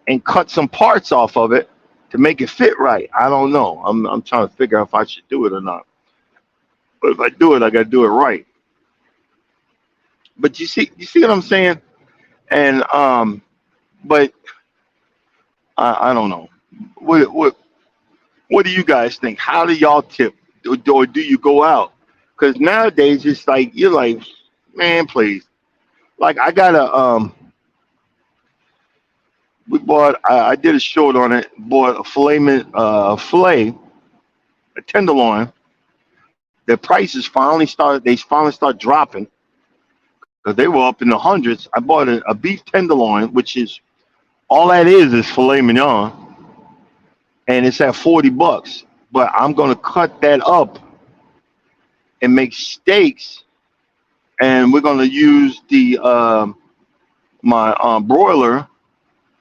and cut some parts off of it to make it fit right. I don't know. I'm trying to figure out if I should do it or not. But if I do it, I got to do it right. But you see what I'm saying? And but I don't know. What do you guys think? How do y'all tip, or do you go out? Because nowadays it's like you're like, man, please. Like I got we bought. I did a short on it. Bought a filet, a tenderloin. The prices finally started. They finally start dropping because they were up in the hundreds. I bought a beef tenderloin, which is all that is filet mignon, and it's at $40. But I'm gonna cut that up and make steaks, and we're gonna use the my broiler,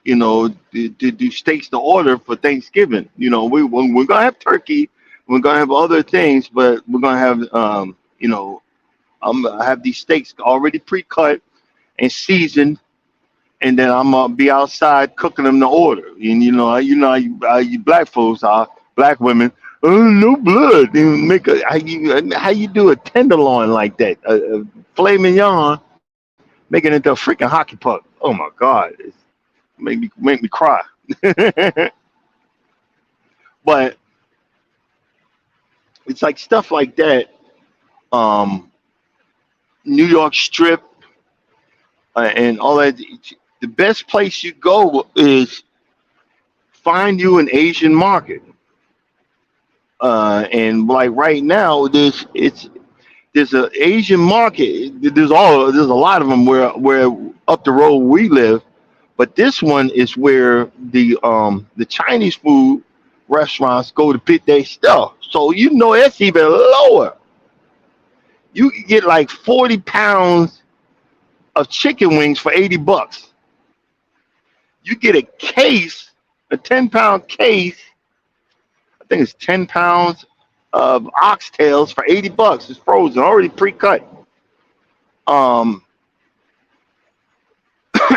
to do steaks to order for Thanksgiving. We're gonna have turkey, we're gonna have other things, but we're gonna have I have these steaks already pre-cut and seasoned, and then I'm gonna be outside cooking them to order. And you black folks are black women. Oh, no blood. And how you do a tenderloin like that? A filet mignon, make it into a freaking hockey puck. Oh my God, it make me cry. But it's like stuff like that. New York Strip and all that. The best place you go is find you an Asian market. And like right now, there's an Asian market. There's a lot of them where up the road we live, but this one is where the Chinese food restaurants go to pick their stuff. So it's even lower. You can get like 40 pounds of chicken wings for $80. You get a 10-pound case. I think it's 10 pounds of oxtails for $80. It's frozen, already pre-cut.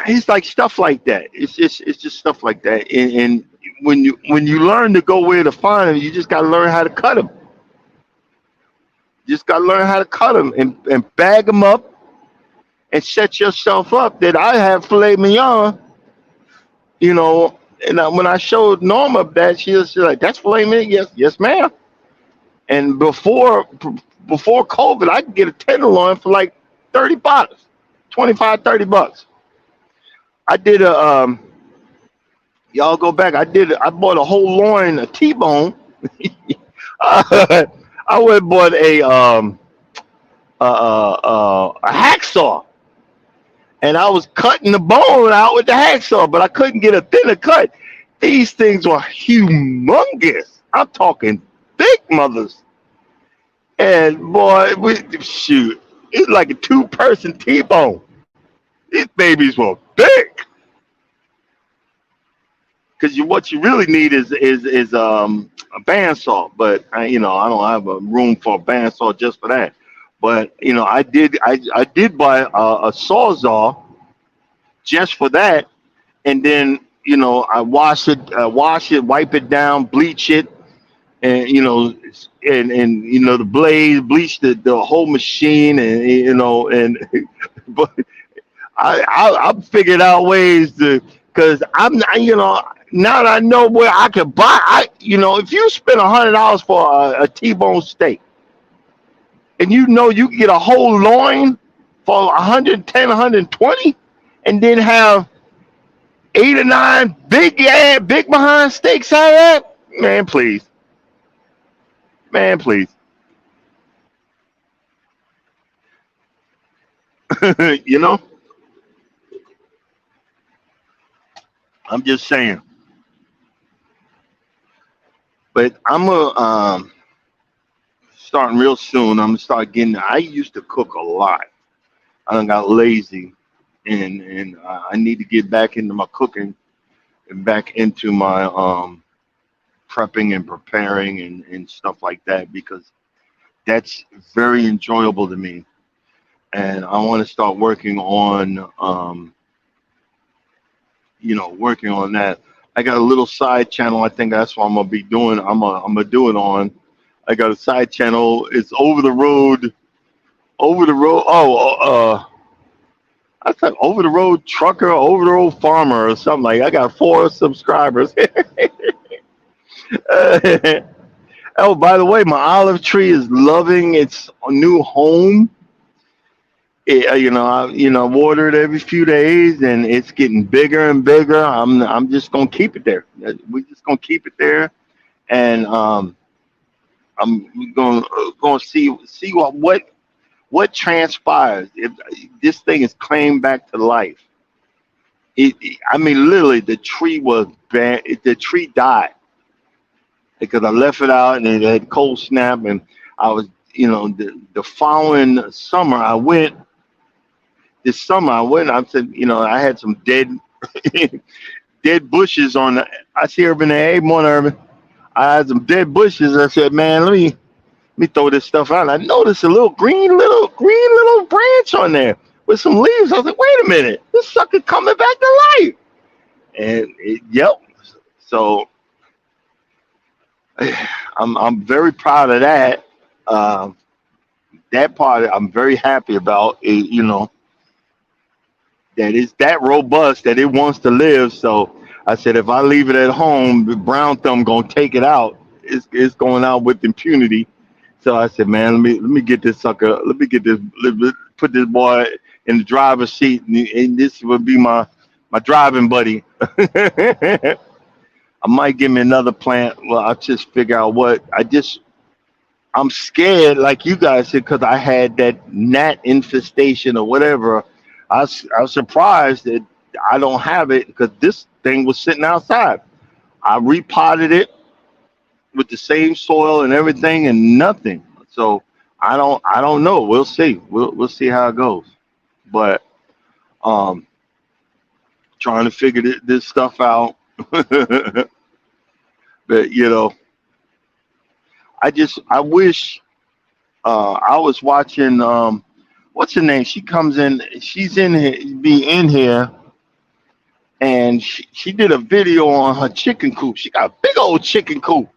It's like stuff like that. It's just stuff like that. And when you learn to go where to find them, you just gotta learn how to cut them. Just gotta learn how to cut them and bag them up and set yourself up. That I have filet mignon, you know. And when I showed Norma that, she was like, "That's filet mignon." Yes, yes, ma'am. And before COVID, I could get a tenderloin for like $30, 25, $30. I did a y'all go back. I bought a whole loin, a T-bone. I went and bought a hacksaw, and I was cutting the bone out with the hacksaw, but I couldn't get a thinner cut. These things were humongous. I'm talking big mothers. And boy, shoot, it's like a two-person T-bone. These babies were big. Because what you really need is a bandsaw, but I don't have a room for a bandsaw just for that. But I did buy a sawzall just for that, and then I wash it, wipe it down, bleach it, and the blade, bleach the whole machine, and but I figured out ways to, because I'm not, now that I know where I can buy, if you spend $100 for a T-bone steak, and you can get a whole loin for 110, 120, and then have 8 or 9 big behind steaks out of that, man, please. Man, please. I'm just saying. But I'm starting real soon. I'm gonna start getting. I used to cook a lot. I done got lazy, and I need to get back into my cooking and back into my prepping and preparing and stuff like that, because that's very enjoyable to me. And I want to start working on working on that. I got a little side channel. I think that's what I'm gonna be doing. I'm gonna do it on. I got a side channel. It's over the road. Over the road. I thought over the road trucker, over the road farmer, or something like. I got 4 subscribers. Oh, by the way, my olive tree is loving its new home. I water it every few days, and it's getting bigger and bigger. I'm just gonna keep it there. We're just gonna keep it there, and I'm gonna see what transpires if this thing is claimed back to life. I mean, literally, the tree was bad. The tree died because I left it out, and it had cold snap, and I was, the following summer I went. This summer I went. I said, I had some dead bushes on. I see Urban. Hey, morning, Urban. I had some dead bushes. I said, man, let me throw this stuff out. And I noticed a little green little branch on there with some leaves. I was like, wait a minute, this sucker coming back to life. And yep. So I'm very proud of that. That part I'm very happy about. That it's that robust that it wants to live. So I said, if I leave it at home, the brown thumb gonna take it out. It's going out with impunity. So I said, man, let me get this sucker. Let me put this boy in the driver's seat, and this would be my driving buddy. I might give me another plant. Well, I'll just figure out what. I'm scared, like you guys said, because I had that gnat infestation or whatever. I was surprised that I don't have it, because this thing was sitting outside. I repotted it with the same soil and everything, and nothing. So I don't know. We'll see. We'll see how it goes. But trying to figure this stuff out. But I wish I was watching what's her name? She comes in, she's in here, be in here, and she did a video on her chicken coop. She got a big old chicken coop,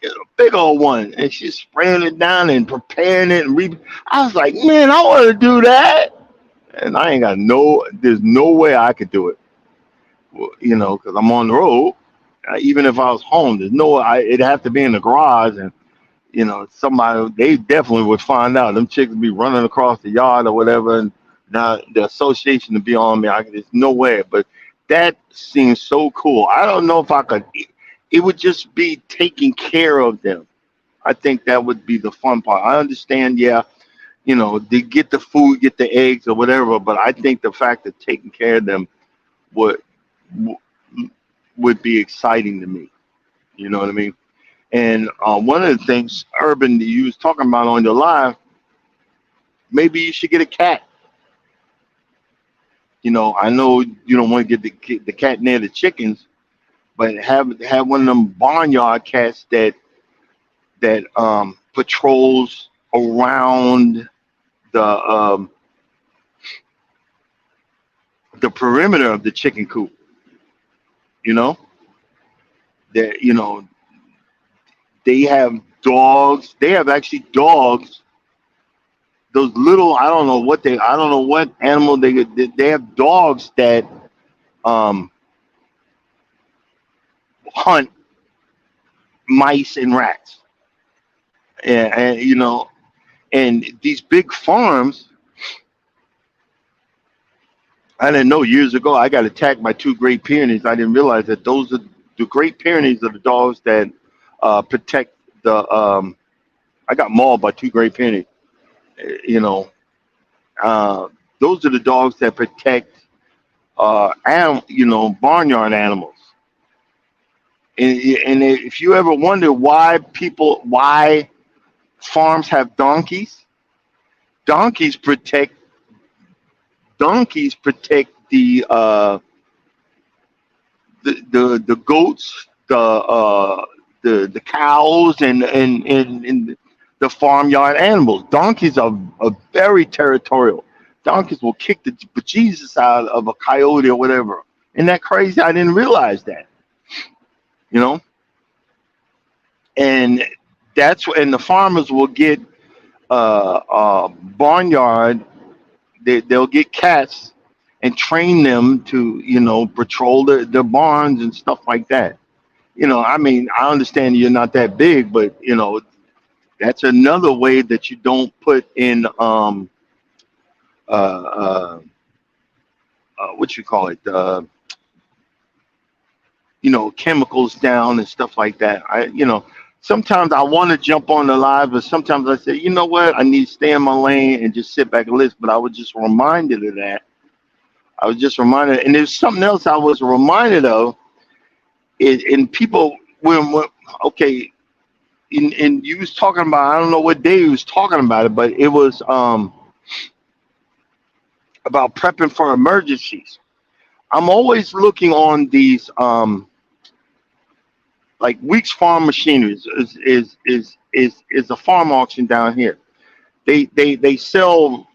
a big old one, and she's spraying it down and preparing it. I was like, man, I want to do that, and I ain't got no. There's no way I could do it, well, because I'm on the road. Even if I was home, there's no. It'd have to be in the garage, and somebody they definitely would find out. Them chicks would be running across the yard or whatever, and now the association to be on me. There's no way, but that seems so cool. I don't know if I could. It would just be taking care of them. I think that would be the fun part. I understand, yeah, they get the food, get the eggs or whatever, but I think the fact of taking care of them would would be exciting to me. You know what I mean? And one of the things, Urban, that you was talking about on your live, maybe you should get a cat. I know you don't want to get the cat near the chickens, but have one of them barnyard cats that patrols around the the perimeter of the chicken coop. You know that they have dogs. They have actually dogs. Those little, I don't know what animal they have dogs that hunt mice and rats. And these big farms, I didn't know years ago I got attacked by two Great Pyrenees. I didn't realize that those are the Great Pyrenees are the dogs that protect the. I got mauled by two Great Pyrenees. You know, those are the dogs that protect, barnyard animals. And if you ever wonder why farms have donkeys, donkeys protect the the goats, the cows, and the farmyard animals. Donkeys are very territorial. Donkeys will kick the bejesus out of a coyote or whatever. Isn't that crazy? I didn't realize that. You know, and and the farmers will get barnyard. They'll get cats and train them to patrol the barns and stuff like that. I mean, I understand you're not that big, but that's another way that you don't put in what you call it, chemicals down and stuff like that. Sometimes I want to jump on the live, but sometimes I say, you know what, I need to stay in my lane and just sit back and listen. But I was just reminded of that. And there's something else I was reminded of. And people, okay, and you was talking about, I don't know what day he was talking about it, but it was about prepping for emergencies. I'm always looking on these like Weeks Farm Machinery is a farm auction down here. They sell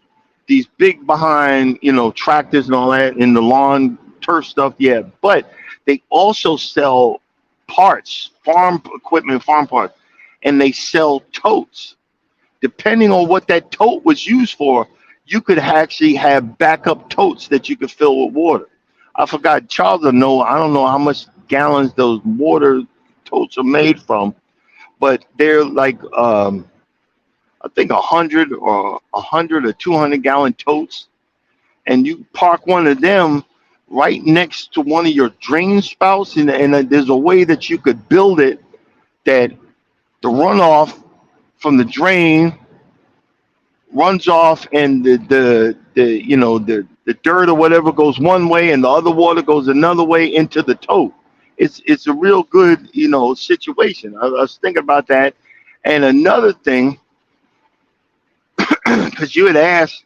these big behind tractors and all that in the lawn turf stuff, yeah, but they also sell parts, farm equipment, farm parts, and they sell totes. Depending on what that tote was used for, you could actually have backup totes that you could fill with water. I forgot, Charles will know, I don't know how much gallons those water totes are made from, but they're like I think 100 or 200 gallon totes, and you park one of them right next to one of your drain spouts, and there's a way that you could build it that the runoff from the drain runs off, and the dirt or whatever goes one way, and the other water goes another way into the tote. It's a real good situation. I was thinking about that, and another thing, because you had asked,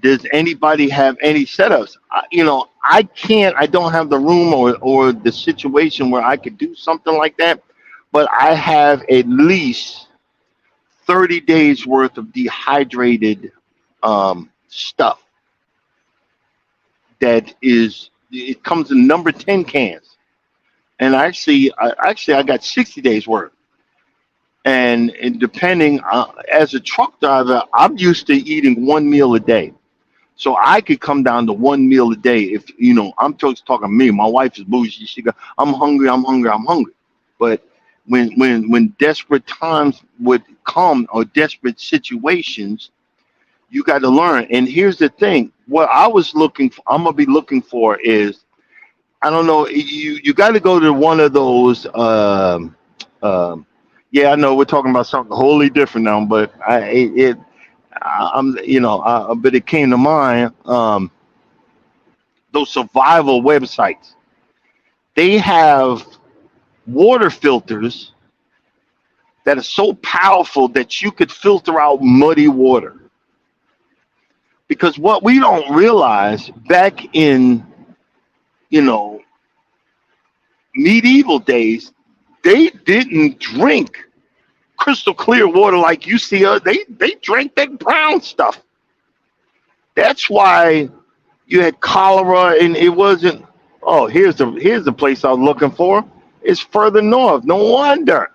does anybody have any setups? I can't. I don't have the room or the situation where I could do something like that, but I have at least 30 days worth of dehydrated stuff that is it comes in number 10 cans, and I got 60 days worth. And depending as a truck driver, I'm used to eating one meal a day. So I could come down to one meal a day if I'm just talking me. My wife is bougie. She go, I'm hungry, I'm hungry, I'm hungry. But when desperate times would come or desperate situations, you got to learn. And here's the thing: what I'm gonna be looking for is, I don't know. You got to go to one of those. Yeah, I know we're talking about something wholly different now, but but it came to mind. Those survival websites. They have water filters that are so powerful that you could filter out muddy water. Because what we don't realize back in, you know, medieval days, they didn't drink crystal clear water like you see us. They drank that brown stuff. That's why you had cholera, and it wasn't. Oh, here's the place I was looking for. It's further north. No wonder.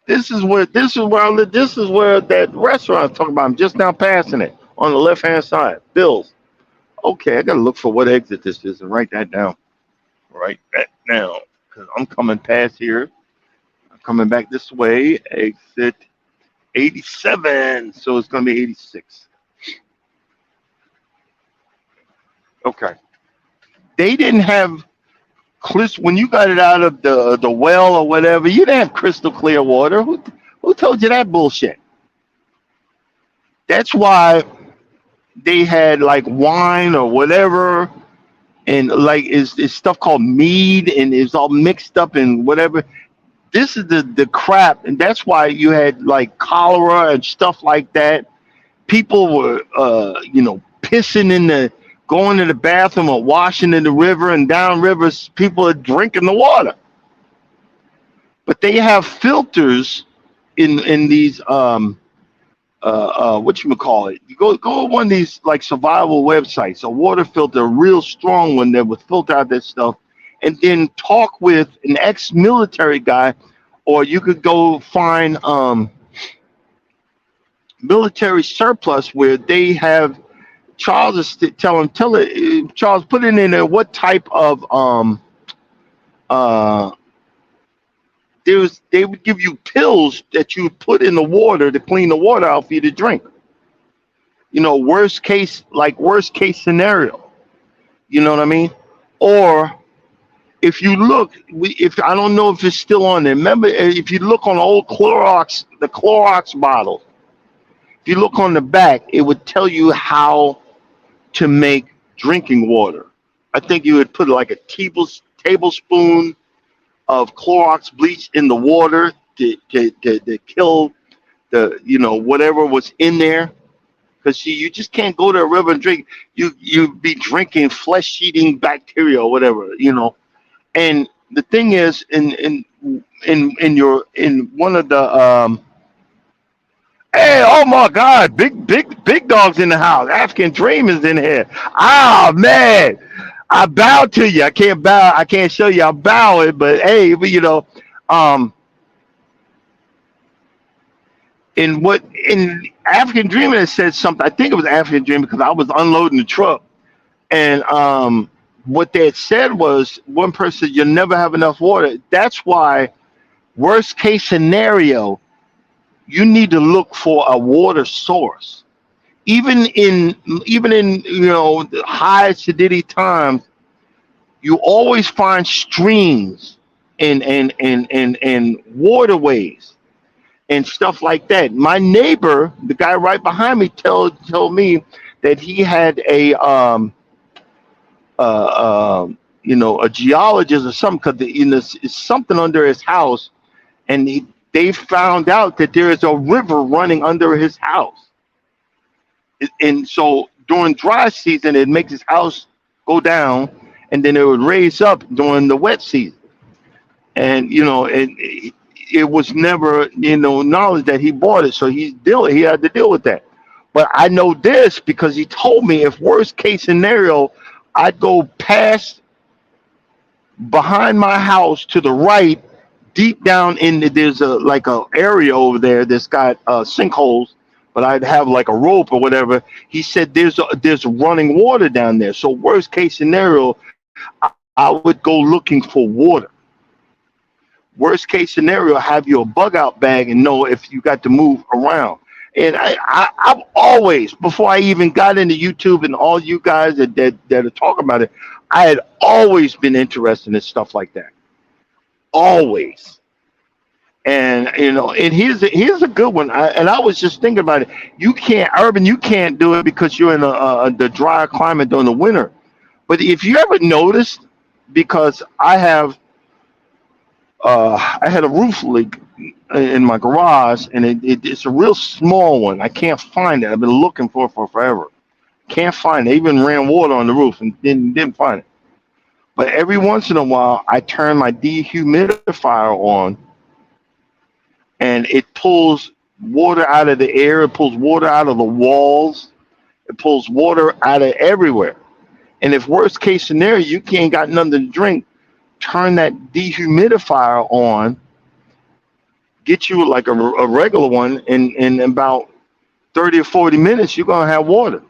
This is where I live. This is where that restaurant I'm talking about. I'm just now passing it on the left hand side. Bill's. Okay, I gotta look for what exit this is and write that down. Write that down because I'm coming past here. I'm coming back this way. Exit 87. So it's gonna be 86. Okay. They didn't have when you got it out of the well or whatever. You didn't have crystal clear water. Who told you that bullshit? That's why they had like wine or whatever, and like it's stuff called mead, and it's all mixed up and whatever. This is the crap, and that's why you had like cholera and stuff like that. People were pissing going to the bathroom or washing in the river, and down rivers people are drinking the water. But they have filters in these whatchamacallit. You go to one of these like survival websites, a water filter, a real strong one that would filter out that stuff, and then talk with an ex-military guy, or you could go find military surplus where they have. Charles is Charles, put it in there what type of they would give you pills that you put in the water to clean the water out for you to drink. Worst case scenario. You know what I mean? Or if you look, if I don't know if it's still on there. Remember, if you look on the old the Clorox bottle, if you look on the back, it would tell you how to make drinking water. I think you would put like a tablespoon of Clorox bleach in the water to kill the whatever was in there. Because you just can't go to a river and drink. You'd be drinking flesh-eating bacteria or whatever. And the thing is, in one of the hey, oh my God, big dogs in the house. African Dream is in here. Ah, man, I bow to you. I can't show you I'm bowing, but hey, in African Dream it said something. I think it was African Dream because I was unloading the truck, and what they had said was one person said, you'll never have enough water. That's why worst case scenario, you need to look for a water source. Even in the high acidity times, you always find streams and waterways and stuff like that. My neighbor, the guy right behind me, told me that he had a geologist or something, because it's something under his house, and they found out that there is a river running under his house. And so during dry season, it makes his house go down, and then it would raise up during the wet season. And, it was never, knowledge that he bought it. So he had to deal with that. But I know this because he told me if worst case scenario, I'd go past behind my house to the right, deep down in there's a like a area over there that's got sinkholes, but I'd have like a rope or whatever. He said there's running water down there. So worst case scenario, I would go looking for water. Worst case scenario, have your bug out bag and know if you got to move around. And I've always, before I even got into YouTube and all you guys that are talking about it, I had always been interested in stuff like that. Always. And and here's a good one. And I was just thinking about it. You can't, Urban, you can't do it because you're in the dry climate during the winter. But if you ever noticed, because I had a roof leak in my garage, and it's a real small one. I can't find it. I've been looking for it for forever. Can't find it. I even ran water on the roof and didn't find it. But every once in a while, I turn my dehumidifier on, and it pulls water out of the air. It pulls water out of the walls. It pulls water out of everywhere. And if worst case scenario, you can't got nothing to drink, turn that dehumidifier on, get you like a regular one, and in about 30 or 40 minutes, you're going to have water.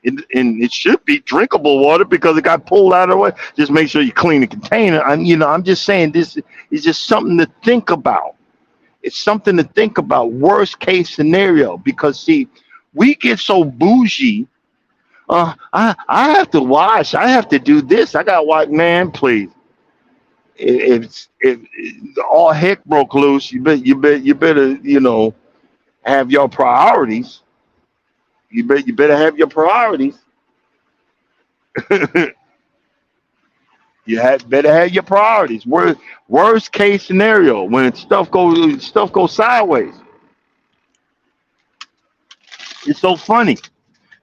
And it should be drinkable water because it got pulled out of the way. Just make sure you clean the container. I'm just saying this is just something to think about. It's something to think about, worst case scenario, because see, we get so bougie. I have to wash. I have to do this. I got to watch. Man, please. If all heck broke loose, you better have your priorities. You better have your priorities. Better have your priorities. Worst case scenario, when stuff goes sideways. It's so funny.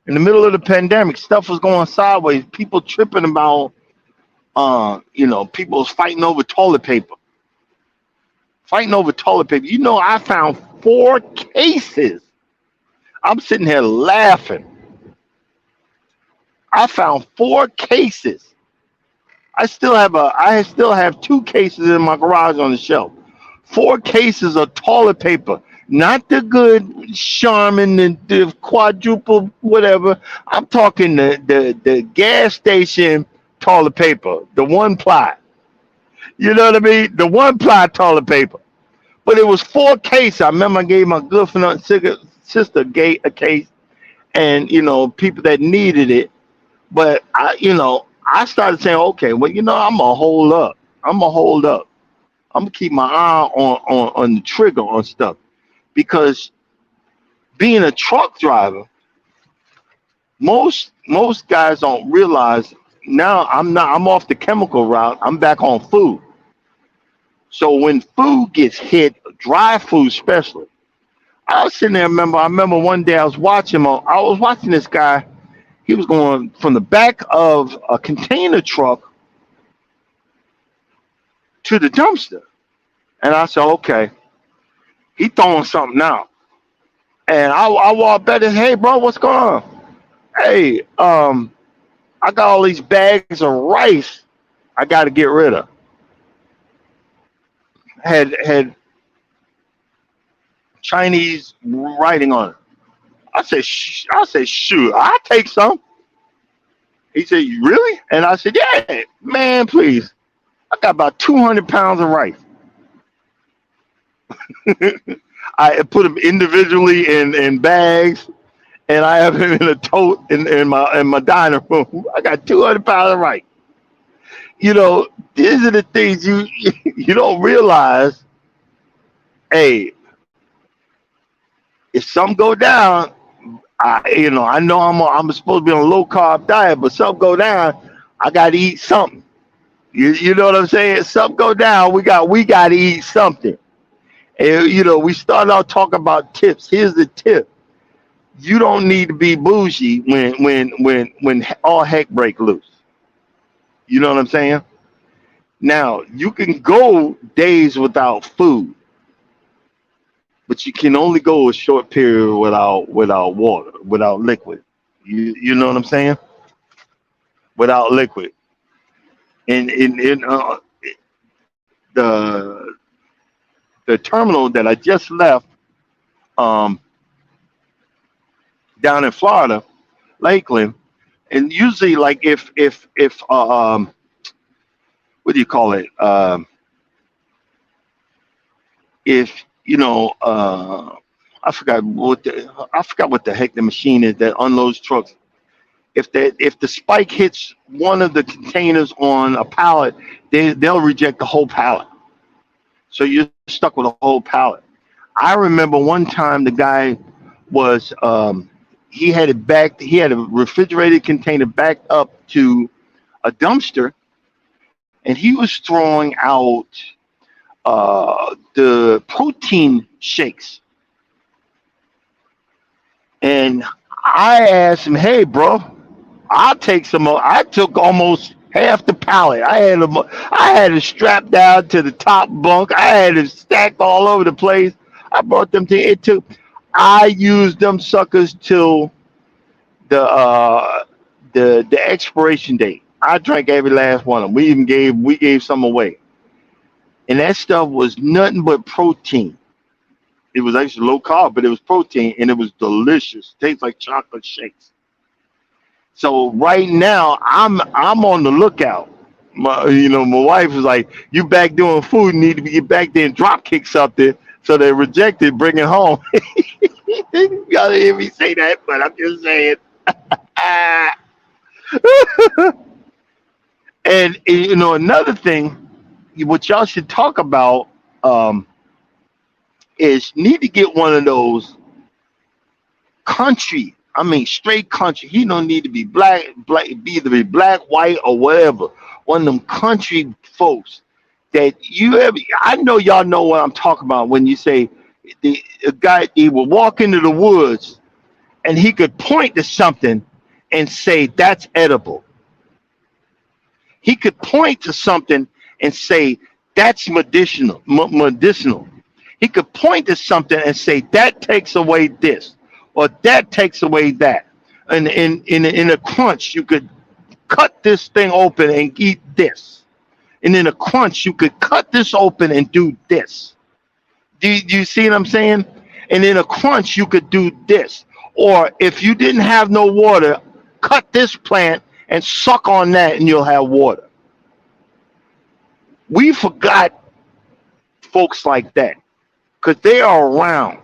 In the middle of the pandemic, stuff was going sideways. People tripping about, people was fighting over toilet paper. I found 4 cases. I'm sitting here laughing. I found 4 cases. I still have 2 cases in my garage on the shelf. 4 cases of toilet paper. Not the good Charmin and the quadruple whatever. I'm talking the gas station toilet paper, the 1-ply. You know what I mean? The 1-ply toilet paper. But it was 4 cases. I remember I gave my good friend sister a case, and people that needed it. But I started saying, okay, well, I'm gonna hold up. I'm gonna keep my eye on the trigger on stuff, because being a truck driver, most guys don't realize. Now I'm off the chemical route. I'm back on food. So when food gets hit, dry food especially, I was sitting there. I remember one day I was watching this guy. He was going from the back of a container truck to the dumpster. And I said, okay, he throwing something out. And I walked back and, hey, bro, what's going on? Hey, I got all these bags of rice I got to get rid of. Had Chinese writing on it. I said, shoot, I'll take some. He said, you really? And I said, yeah, man, please. I got about 200 pounds of rice. I put them individually in bags, and I have them in a tote in my dining room. I got 200 pounds of rice. These are the things you don't realize. Hey, if something go down, I know I'm supposed to be on a low carb diet, but something go down, I got to eat something. You know what I'm saying? Something go down, we got to eat something. And we started out talking about tips. Here's the tip: you don't need to be bougie when all heck break loose. You know what I'm saying? Now you can go days without food, but you can only go a short period without water, without liquid. You know what I'm saying? Without liquid. And in the the terminal that I just left um, down in Florida, Lakeland, and usually like if what do you call it? If you know I forgot what the heck the machine is that unloads trucks. If the spike hits one of the containers on a pallet, they'll reject the whole pallet. So you're stuck with a whole pallet. I remember one time the guy was he had a refrigerated container backed up to a dumpster, and he was throwing out the protein shakes. And I asked him, "Hey, bro, I'll take some more." I took almost half the pallet. I had it strapped down to the top bunk. I had it stacked all over the place. I brought them to it took. I used them suckers till the the expiration date. I drank every last one of them. We gave some away, and that stuff was nothing but protein. It was actually low carb, but it was protein, and it was delicious. Tastes like chocolate shakes. So right now, I'm on the lookout. My wife was like, "You back doing food? You need to get back there and drop kick something." So they rejected, bring it home. You gotta hear me say that, but I'm just saying. And another thing, what y'all should talk about is need to get one of those country. I mean, straight country. He don't need to be be either be black, white, or whatever. One of them country folks that I know y'all know what I'm talking about when you say a guy he would walk into the woods and he could point to something and say that's edible. He could point to something and say that's medicinal. He could point to something and say that takes away this or that takes away that. And in a crunch, you could cut this thing open and eat this. And in a crunch, you could cut this open and do this. Do you see what I'm saying? And in a crunch, you could do this. Or if you didn't have no water, cut this plant and suck on that and you'll have water. We forgot folks like that because they are around.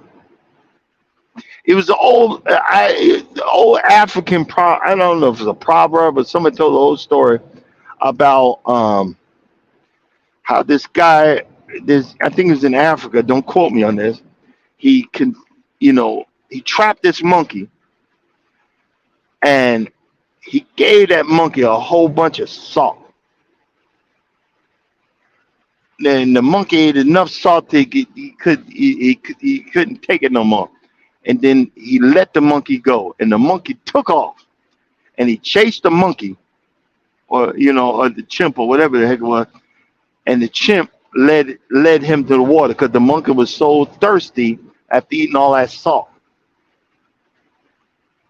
It was the old African I don't know if it's a proverb, but somebody told the old story about how this guy, I think it was in Africa. Don't quote me on this. He trapped this monkey, and he gave that monkey a whole bunch of salt. Then the monkey ate enough salt that he couldn't take it no more. And then he let the monkey go, and the monkey took off, and he chased the monkey, or the chimp or whatever the heck it was, and the chimp led him to the water because the monkey was so thirsty after eating all that salt.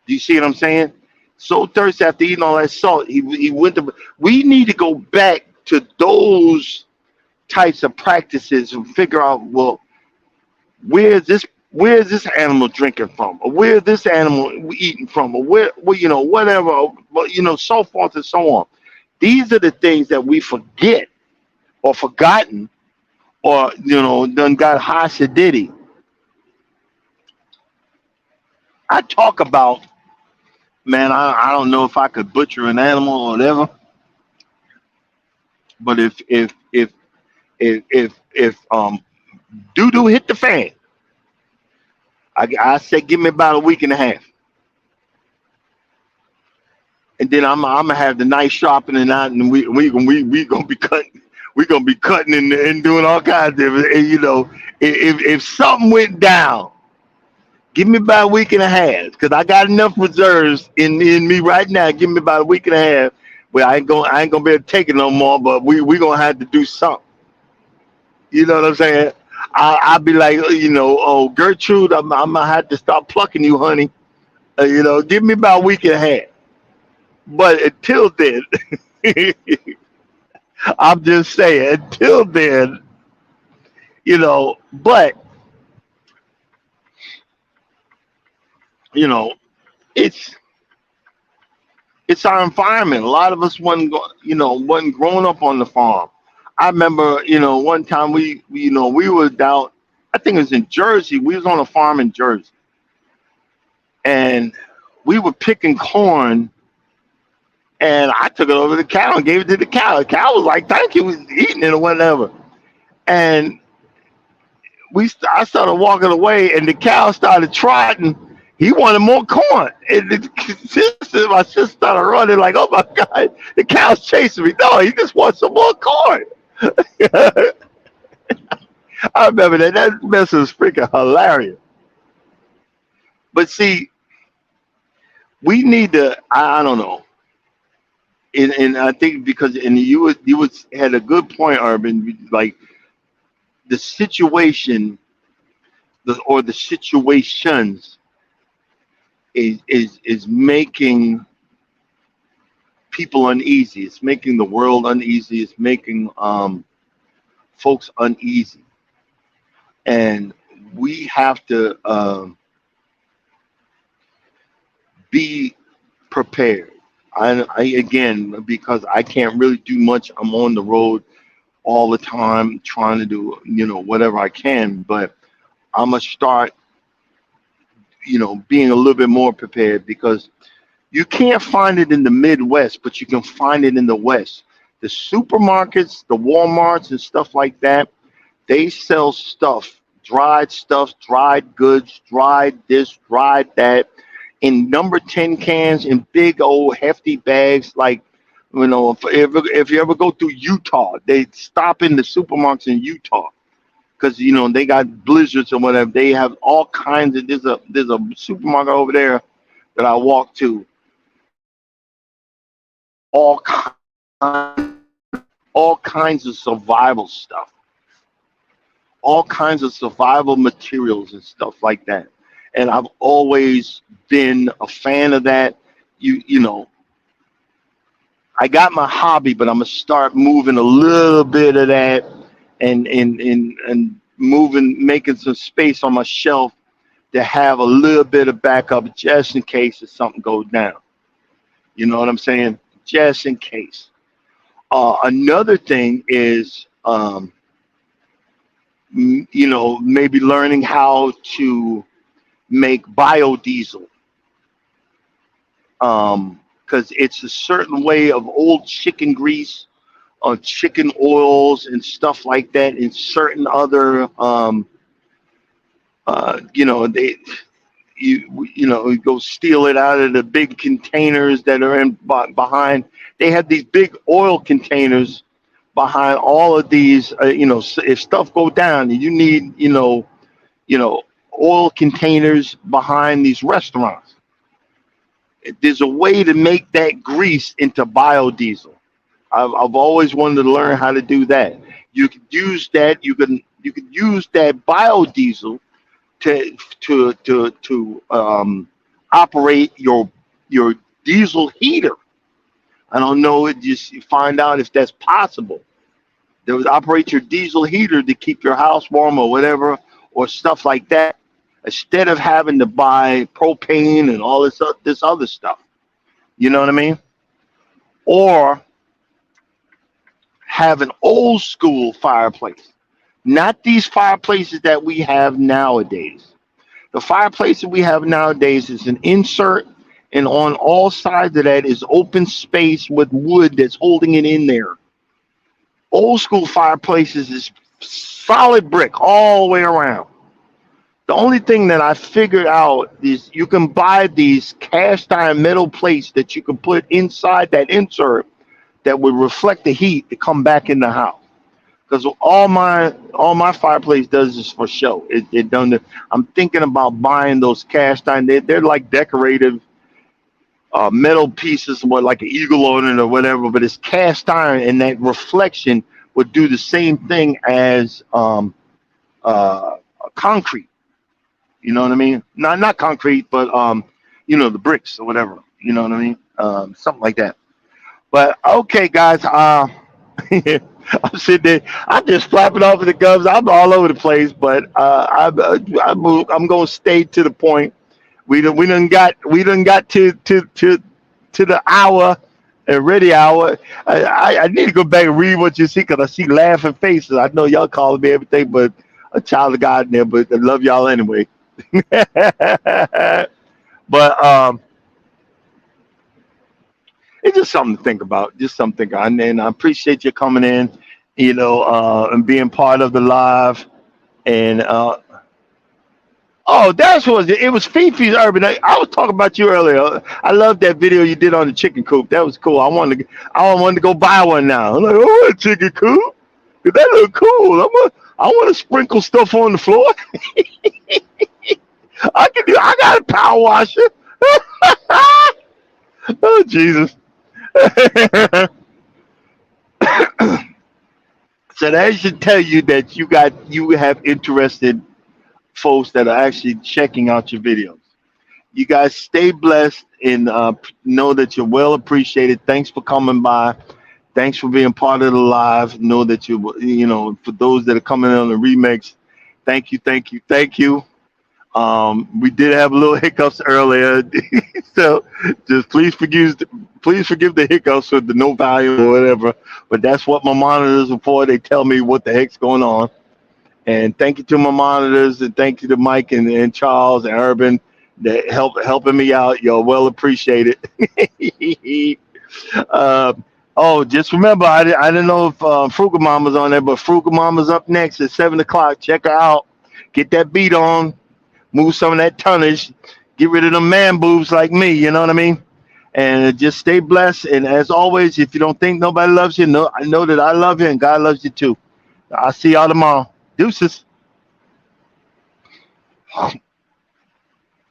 Do you see what I'm saying? So thirsty after eating all that salt, he went to. We need to go back to those types of practices and figure out, well, where is this animal drinking from, or where is this animal eating from, or whatever, so forth and so on. These are the things that we forget or forgotten, or done got hashidity. I talk about, man, I don't know if I could butcher an animal or whatever, but if doo-doo hit the fan, I said give me about a week and a half, and then I'm gonna have the nice sharpening out, and we gonna be cutting. We're gonna be cutting and doing all kinds of, if something went down, give me about a week and a half, because I got enough reserves in me right now. Give me about a week and a half. Well, I ain't gonna be able to take it no more, but we gonna have to do something. You know what I'm saying? I'll be like, oh Gertrude, I'm gonna have to start plucking you, honey. Give me about a week and a half. But until then, I'm just saying, until then, but you know, it's it's our environment. A lot of us wasn't growing up on the farm. I remember, one time we were down. I think it was in Jersey. We was on a farm in Jersey, and we were picking corn. And I took it over to the cow and gave it to the cow. The cow was like, "Thank you," was eating it or whatever. And I started walking away, and the cow started trotting. He wanted more corn, and my sister started running like, "Oh my God, the cow's chasing me!" No, he just wants some more corn. I remember that. That mess was freaking hilarious. But see, we need to. I don't know, and I think because you had a good point, Urban. Like the situation, or the situations is making people uneasy. It's making the world uneasy. It's making folks uneasy, and we have to be prepared. I again, because I can't really do much. I'm on the road all the time trying to do whatever I can, but I'm gonna start being a little bit more prepared, because you can't find it in the Midwest, but you can find it in the West. The supermarkets, the Walmarts, and stuff like that, they sell stuff, dried goods, dried this, dried that, in number 10 cans, in big old hefty bags. Like, if you ever go through Utah, they stop in the supermarkets in Utah because they got blizzards or whatever. They have all kinds of. There's a supermarket over there that I walk to. All all kinds of survival stuff, all kinds of survival materials and stuff like that. And I've always been a fan of that. I got my hobby, but I'm gonna start moving a little bit of that, and moving, making some space on my shelf to have a little bit of backup just in case if something goes down. You know what I'm saying? Just in case. Another thing is, maybe learning how to make biodiesel, because it's a certain way of old chicken grease, chicken oils, and stuff like that, and certain other, they you go steal it out of the big containers that are in behind. They have these big oil containers behind all of these. If stuff go down, you need oil containers behind these restaurants. There's a way to make that grease into biodiesel. I've always wanted to learn how to do that. You could use that. You could use that biodiesel to operate your diesel heater. I don't know. Just find out if that's possible. They would operate your diesel heater to keep your house warm or whatever, or stuff like that, instead of having to buy propane and all this other stuff. You know what I mean? Or have an old school fireplace, not these fireplaces that we have nowadays. The fireplace that we have nowadays is an insert, and on all sides of that is open space with wood that's holding it in there. Old school fireplaces is solid brick all the way around. The only thing that I figured out is you can buy these cast iron metal plates that you can put inside that insert that would reflect the heat to come back in the house. Because all my fireplace does is for show. It done. I'm thinking about buying those cast iron. They're like decorative metal pieces, like an eagle on it or whatever. But it's cast iron, and that reflection would do the same thing as concrete. You know what I mean? Not concrete, but the bricks or whatever. You know what I mean? Something like that. But okay, guys. I'm sitting there. I'm just flapping off of the gums. I'm all over the place, but I'm gonna stay to the point. We done got to the hour and ready hour. I need to go back and read what you see because I see laughing faces. I know y'all calling me everything but a child of God in there, but I love y'all anyway. But it's just something to think about. Just something, and I appreciate you coming in, and being part of the live. And oh, that's what it was. Fifi's Urban. I was talking about you earlier. I love that video you did on the chicken coop. That was cool. I wanted to go buy one now. I'm like, oh, a chicken coop. That look cool. I want to sprinkle stuff on the floor. I got a power washer. Oh Jesus. So that should tell you that you have interested folks that are actually checking out your videos. You guys stay blessed and know that you're well appreciated. Thanks for coming by. Thanks for being part of the live. Know that for those that are coming in on the remix, thank you, thank you, thank you. We did have a little hiccups earlier, so just please forgive the hiccups with the no volume or whatever. But that's what my monitors are for. They tell me what the heck's going on. And thank you to my monitors, and thank you to Mike and Charles and Urban that helping me out. You're well appreciated. Just remember, I didn't know if Frugal Mama's on there, but Frugal Mama's up next at 7:00. Check her out. Get that beat on. Move some of that tonnage. Get rid of them man boobs like me. You know what I mean? And just stay blessed. And as always, if you don't think nobody loves you, I know that I love you and God loves you too. I'll see y'all tomorrow. Deuces.